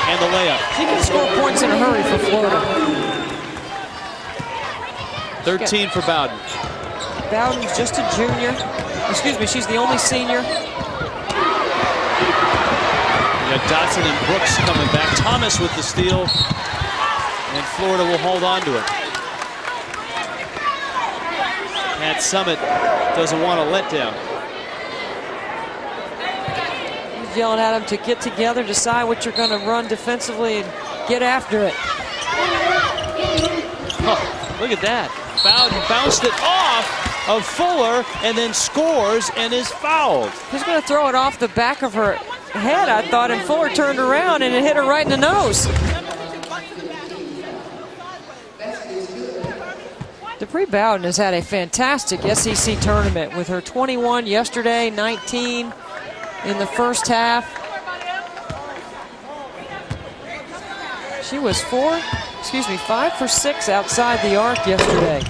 And the layup. She can score points in a hurry for Florida. 13 for Bowden. Bowden's just a junior. Excuse me, she's the only senior. You got Dotson and Brooks coming back. Thomas with the steal. And Florida will hold on to it. Pat Summitt doesn't want to let down. He's yelling at him to get together, decide what you're going to run defensively, and get after it. Oh, look at that. Bowden bounced it off of Fuller and then scores and is fouled. He's going to throw it off the back of her head, I thought, and Fuller turned around and it hit her right in the nose. Dupree Bowden has had a fantastic SEC tournament with her 21 yesterday, 19 in the first half. She was 5 for 6 outside the arc yesterday.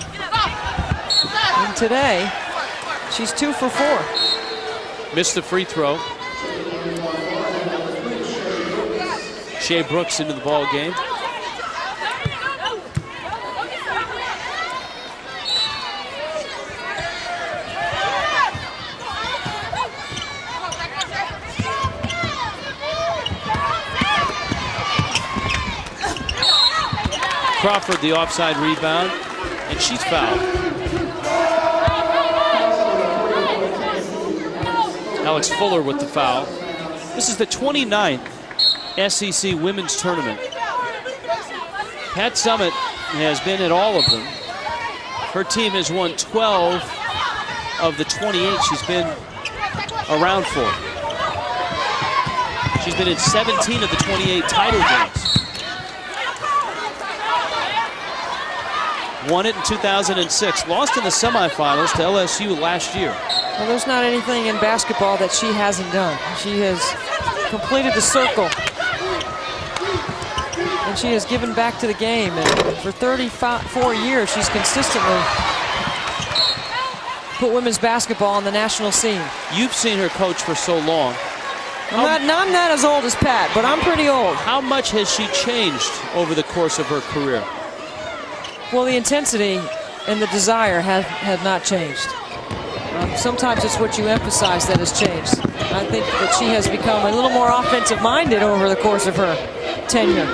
And today, she's 2 for 4. Missed the free throw. Shea Brooks into the ball game. Crawford the offside rebound, and she's fouled. Alex Fuller with the foul. This is the 29th SEC Women's Tournament. Pat Summitt has been at all of them. Her team has won 12 of the 28 she's been around for. She's been in 17 of the 28 title games. Won it in 2006. Lost in the semifinals to LSU last year. Well, there's not anything in basketball that she hasn't done. She has completed the circle. And she has given back to the game. And for 34 years, she's consistently put women's basketball on the national scene. You've seen her coach for so long. I'm not as old as Pat, but I'm pretty old. How much has she changed over the course of her career? Well, the intensity and the desire have not changed. Sometimes it's what you emphasize that has changed. I think that she has become a little more offensive-minded over the course of her tenure.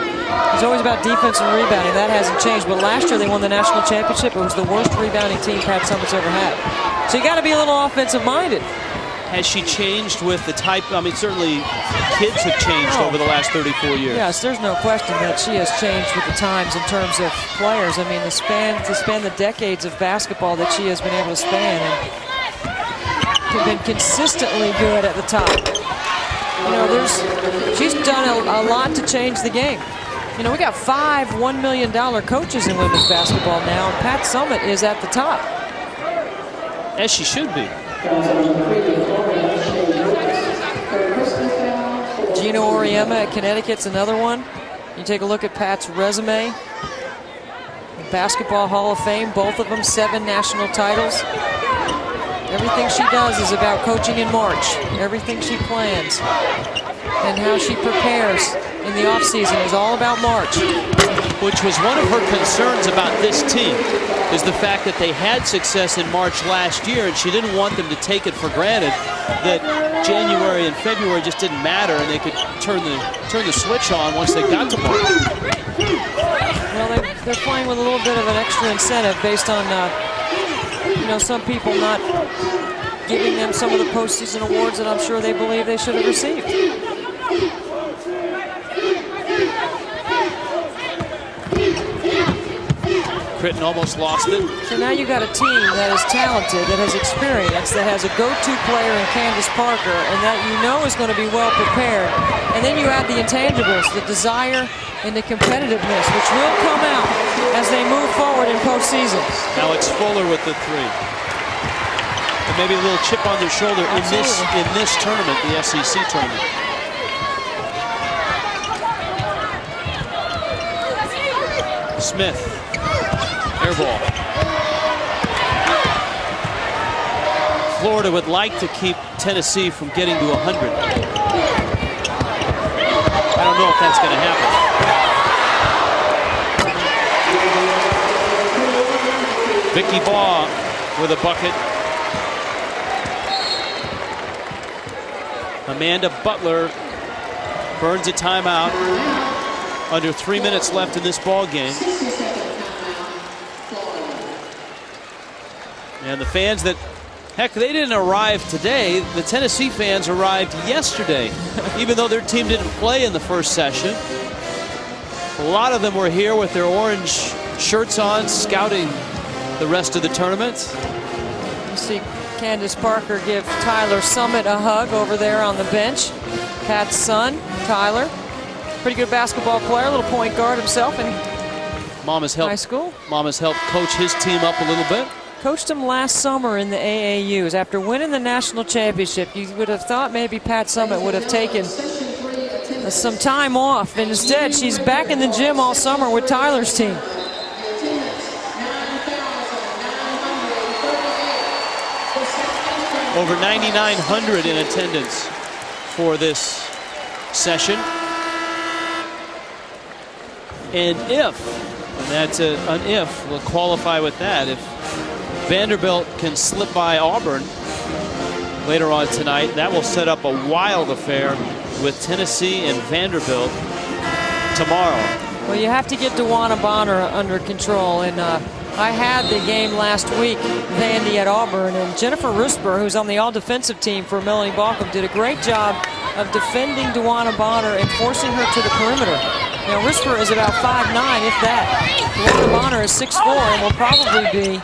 It's always about defense and rebounding. That hasn't changed. But last year they won the national championship. It was the worst rebounding team Pat Summitt's ever had. So you got to be a little offensive-minded. Has she changed with the type? I mean, certainly kids have changed over the last 34 years. Yes, there's no question that she has changed with the times in terms of players. I mean, to span the decades of basketball that she has been able to span, and have been consistently good at the top. You know, she's done a lot to change the game. You know, we got 5 $1 million coaches in women's basketball now, and Pat Summitt is at the top. As she should be. Gina Auriemma at Connecticut's another one. You take a look at Pat's resume. Basketball Hall of Fame, both of them 7 national titles. Everything she does is about coaching in March. Everything she plans and how she prepares in the offseason is all about March. Which was one of her concerns about this team, is the fact that they had success in March last year, and she didn't want them to take it for granted that January and February just didn't matter, and they could turn the switch on once they got to March. Well, they're playing with a little bit of an extra incentive based on, you know, some people not giving them some of the postseason awards that I'm sure they believe they should have received. Critton almost lost it. So now you got a team that is talented, that has experience, that has a go-to player in Candace Parker, and that you know is going to be well prepared. And then you add the intangibles, the desire and the competitiveness, which will come out as they move forward in postseason. Alex Fuller with the 3. And maybe a little chip on their shoulder in this tournament, the SEC tournament. Smith. Air ball. Florida would like to keep Tennessee from getting to 100. I don't know if that's going to happen. Vicky Baugh with a bucket. Amanda Butler burns a timeout. Under 3 minutes left in this ball game. And the fans that, heck, they didn't arrive today. The Tennessee fans arrived yesterday, even though their team didn't play in the first session. A lot of them were here with their orange shirts on, scouting the rest of the tournament. You see Candace Parker give Tyler Summitt a hug over there on the bench. Pat's son, Tyler, pretty good basketball player, little point guard himself in high school. Mom has helped coach his team up a little bit. Coached him last summer in the AAUs. After winning the national championship, you would have thought maybe Pat Summitt would have taken some time off. And instead, she's back in the gym all summer with Tyler's team. Over 9,900 in attendance for this session. And that's an if, we'll qualify with that. If Vanderbilt can slip by Auburn later on tonight, that will set up a wild affair with Tennessee and Vanderbilt tomorrow. Well, you have to get DeWanna Bonner under control. And I had the game last week, Vandy at Auburn, and Jennifer Rusper, who's on the all-defensive team for Melanie Balcom, did a great job of defending DeWanna Bonner and forcing her to the perimeter. Now, Rusper is about 5'9", if that. DeWanna Bonner is 6'4", and will probably be,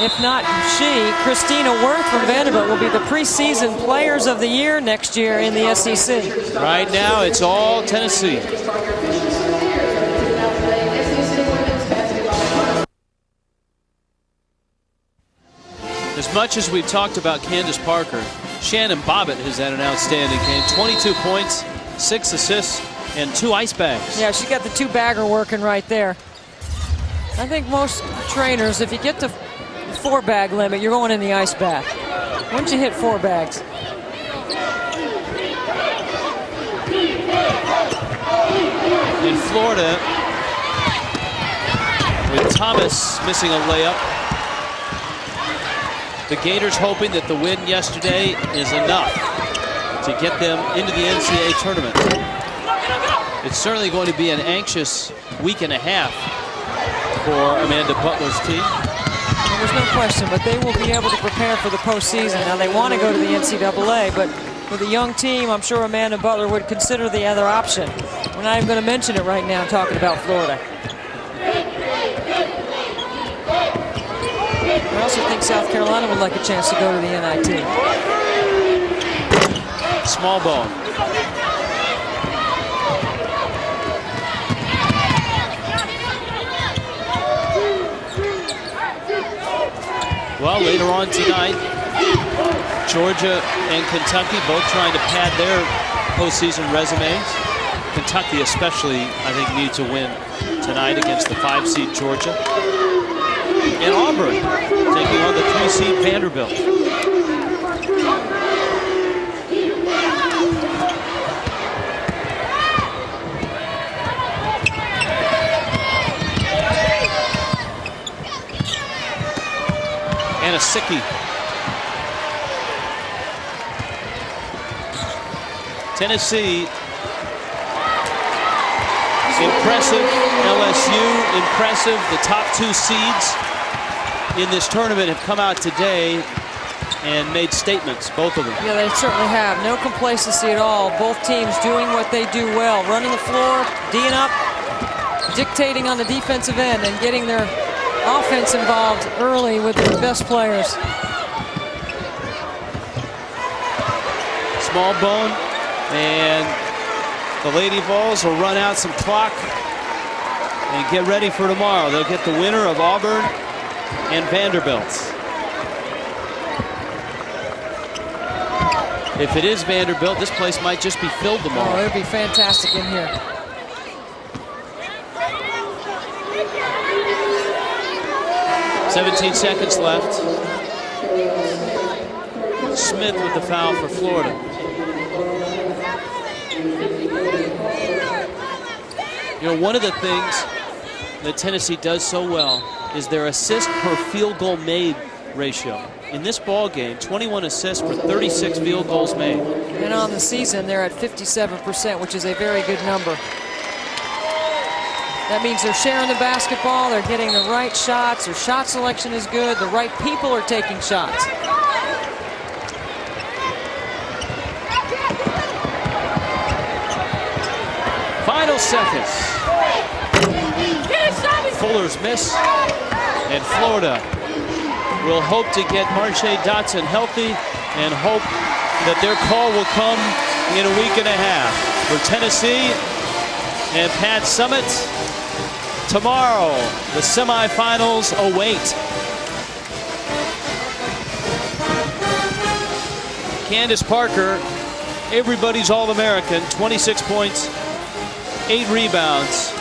if not she, Christina Worth from Vanderbilt will be the preseason Players of the Year next year in the SEC. Right now, it's all Tennessee. As much as we've talked about Candace Parker, Shannon Bobbitt has had an outstanding game. 22 points, 6 assists, and 2 ice bags. Yeah, she got the 2-bagger working right there. I think most trainers, if you get to 4-bag limit, you're going in the ice bath. Once you hit 4 bags. In Florida, with Thomas missing a layup, the Gators hoping that the win yesterday is enough to get them into the NCAA tournament. It's certainly going to be an anxious week and a half for Amanda Butler's team. there's no question, but they will be able to prepare for the postseason. Now, they want to go to the NCAA, but with a young team, I'm sure Amanda Butler would consider the other option. We're not even going to mention it right now, talking about Florida. I also think South Carolina would like a chance to go to the NIT. Small ball. Well, later on tonight, Georgia and Kentucky both trying to pad their postseason resumes. Kentucky especially, I think, needs to win tonight against the 5-seed Georgia. And Auburn taking on the 3-seed Vanderbilt. Anasicki. Tennessee. Impressive. LSU, impressive. The top 2 seeds in this tournament have come out today and made statements, both of them. Yeah, they certainly have. No complacency at all. Both teams doing what they do well. Running the floor, D'ing up, dictating on the defensive end, and getting their offense involved early with their best players. Small bone, and the Lady Vols will run out some clock and get ready for tomorrow. They'll get the winner of Auburn and Vanderbilt. If it is Vanderbilt, this place might just be filled tomorrow. Oh, it'll be fantastic in here. "17 seconds left. Smith with the foul for Florida. You know, one of the things that Tennessee does so well is their assist per field goal made ratio. In this ball game, 21 assists for 36 field goals made. And on the season, they're at 57%, which is a very good number. That means they're sharing the basketball, they're getting the right shots, their shot selection is good, the right people are taking shots. Final seconds. Fuller's miss, and Florida will hope to get Marche Dotson healthy and hope that their call will come in a week and a half. For Tennessee and Pat Summitt, tomorrow the semifinals await. Candace Parker, everybody's All-American, 26 points, 8 rebounds.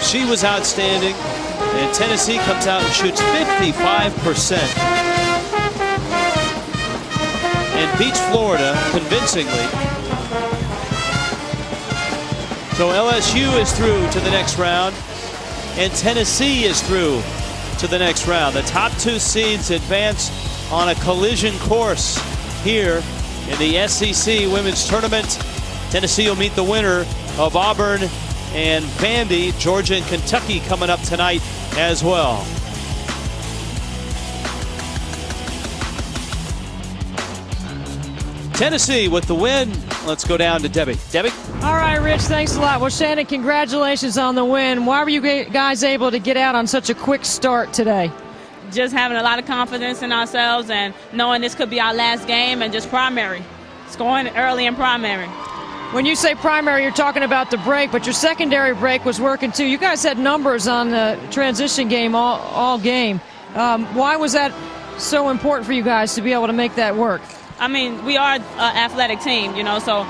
She was outstanding, and Tennessee comes out and shoots 55% and beats Florida convincingly. So LSU is through to the next round, and Tennessee is through to the next round. The top 2 seeds advance on a collision course here in the SEC Women's Tournament. Tennessee will meet the winner of Auburn and Vandy. Georgia and Kentucky coming up tonight as well. Tennessee with the win. Let's go down to Debbie. Debbie? All right, Rich, thanks a lot. Well, Shannon, congratulations on the win. Why were you guys able to get out on such a quick start today? Just having a lot of confidence in ourselves and knowing this could be our last game, and just primary. Scoring early in primary. When you say primary, you're talking about the break, but your secondary break was working too. You guys had numbers on the transition game all game. Why was that so important for you guys to be able to make that work? I mean, we are an athletic team, you know, so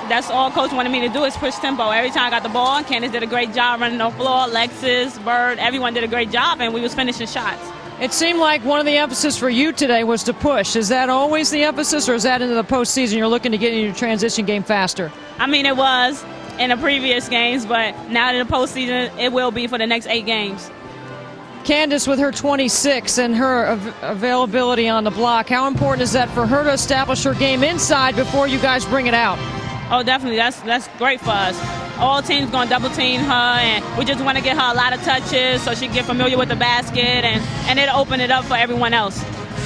that's all Coach wanted me to do is push tempo. Every time I got the ball, Candace did a great job running the floor, Lexus, Bird, everyone did a great job, and we was finishing shots. It seemed like one of the emphasis for you today was to push. Is that always the emphasis, or is that into the postseason you're looking to get into your transition game faster? I mean, it was in the previous games, but now in the postseason, it will be for the next 8 games. Candace with her 26 and her availability on the block, how important is that for her to establish her game inside before you guys bring it out? Oh, definitely. That's great for us. all teams going to double team her, and we just want to get her a lot of touches so she can get familiar with the basket, and it'll open it up for everyone else.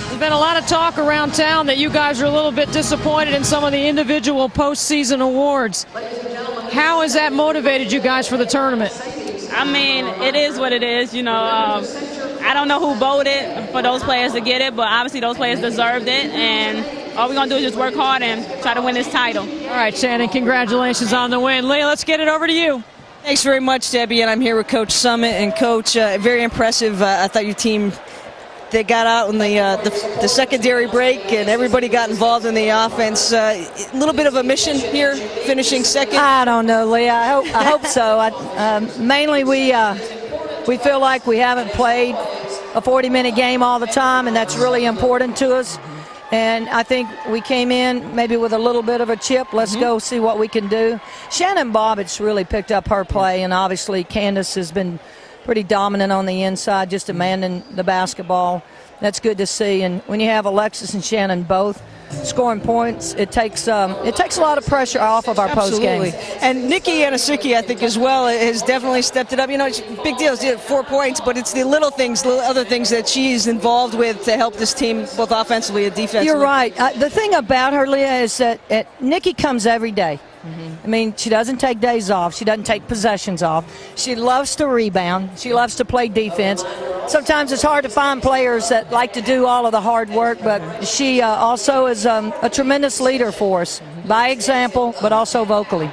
There's been a lot of talk around town that you guys are a little bit disappointed in some of the individual postseason awards. How has that motivated you guys for the tournament? I mean, it is what it is. You know, I don't know who voted for those players to get it, but obviously those players deserved it, and all we're going to do is just work hard and try to win this title. All right, Shannon, congratulations on the win. Leah, let's get it over to you. Thanks very much, Debbie, and I'm here with Coach Summit. And Coach, very impressive. I thought your team, they got out in the secondary break, and everybody got involved in the offense. A little bit of a mission here, finishing second. I don't know, Leah. I hope so. Mainly we feel like we haven't played a 40-minute game all the time, and that's really important to us. And I think we came in maybe with a little bit of a chip. Let's go see what we can do. Shannon Bobbitt's really picked up her play, and obviously Candace has been pretty dominant on the inside, just demanding the basketball. That's good to see. And when you have Alexis and Shannon both scoring points, it takes a lot of pressure off of our post game. And Nikki Yanosicki, I think, as well, has definitely stepped it up. You know, it's big deal. She had 4 points, but it's the little things, little other things that she's involved with to help this team both offensively and defensively. You're right. The thing about her, Leah, is that Nikki comes every day. I mean, she doesn't take days off. She doesn't take possessions off. She loves to rebound. She loves to play defense. Sometimes it's hard to find players that like to do all of the hard work, but she also is a tremendous leader for us, by example, but also vocally.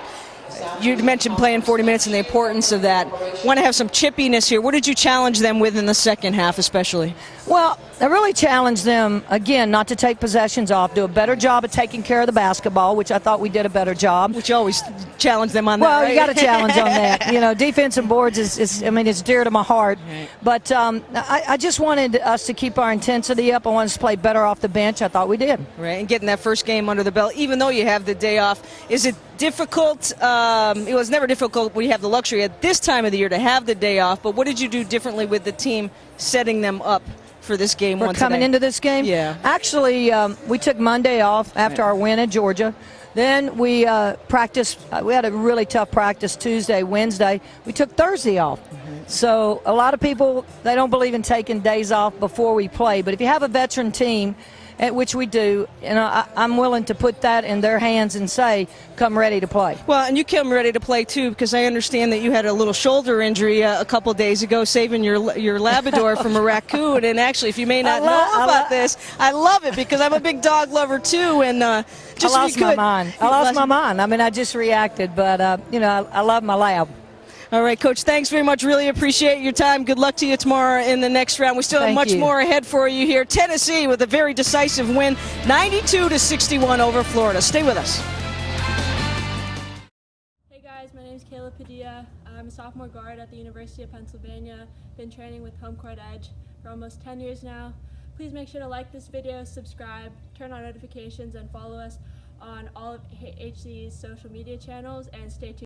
You mentioned playing 40 minutes and the importance of that. Want to have some chippiness here. What did you challenge them with in the second half especially? Well, I really challenged them, again, not to take possessions off, do a better job of taking care of the basketball, which I thought we did a better job. Which you always challenge them on that, Well, right? you got to challenge on that. You know, defense and boards is I mean, it's dear to my heart. Right. But I just wanted us to keep our intensity up. I wanted us to play better off the bench. I thought we did. Right, and getting that first game under the belt, even though you have the day off, is it difficult? It was never difficult when you have the luxury at this time of the year to have the day off, but what did you do differently with the team setting them up for this game? We're coming into this game? Yeah. Actually, we took Monday off after our win at Georgia. Then we practiced. We had a really tough practice Tuesday, Wednesday. We took Thursday off. So a lot of people, they don't believe in taking days off before we play. But if you have a veteran team, which we do, and I'm willing to put that in their hands and say, come ready to play. Well, and you come ready to play, too, because I understand that you had a little shoulder injury a couple days ago, saving your Labrador from a raccoon. And actually, if you may not know about this, I love it because I'm a big dog lover, too. And just I lost my mind. I lost my mind. I mean, I just reacted, but, you know, I love my lab. All right, Coach, thanks very much. Really appreciate your time. Good luck to you tomorrow in the next round. We still have much more ahead for you here. Tennessee with a very decisive win, 92-61 over Florida. Stay with us. Hey guys, my name is Kayla Padilla. I'm a sophomore guard at the University of Pennsylvania. Been training with HomeCourtEdge for almost 10 years now. Please make sure to like this video, subscribe, turn on notifications, and follow us on all of HC's social media channels, and stay tuned.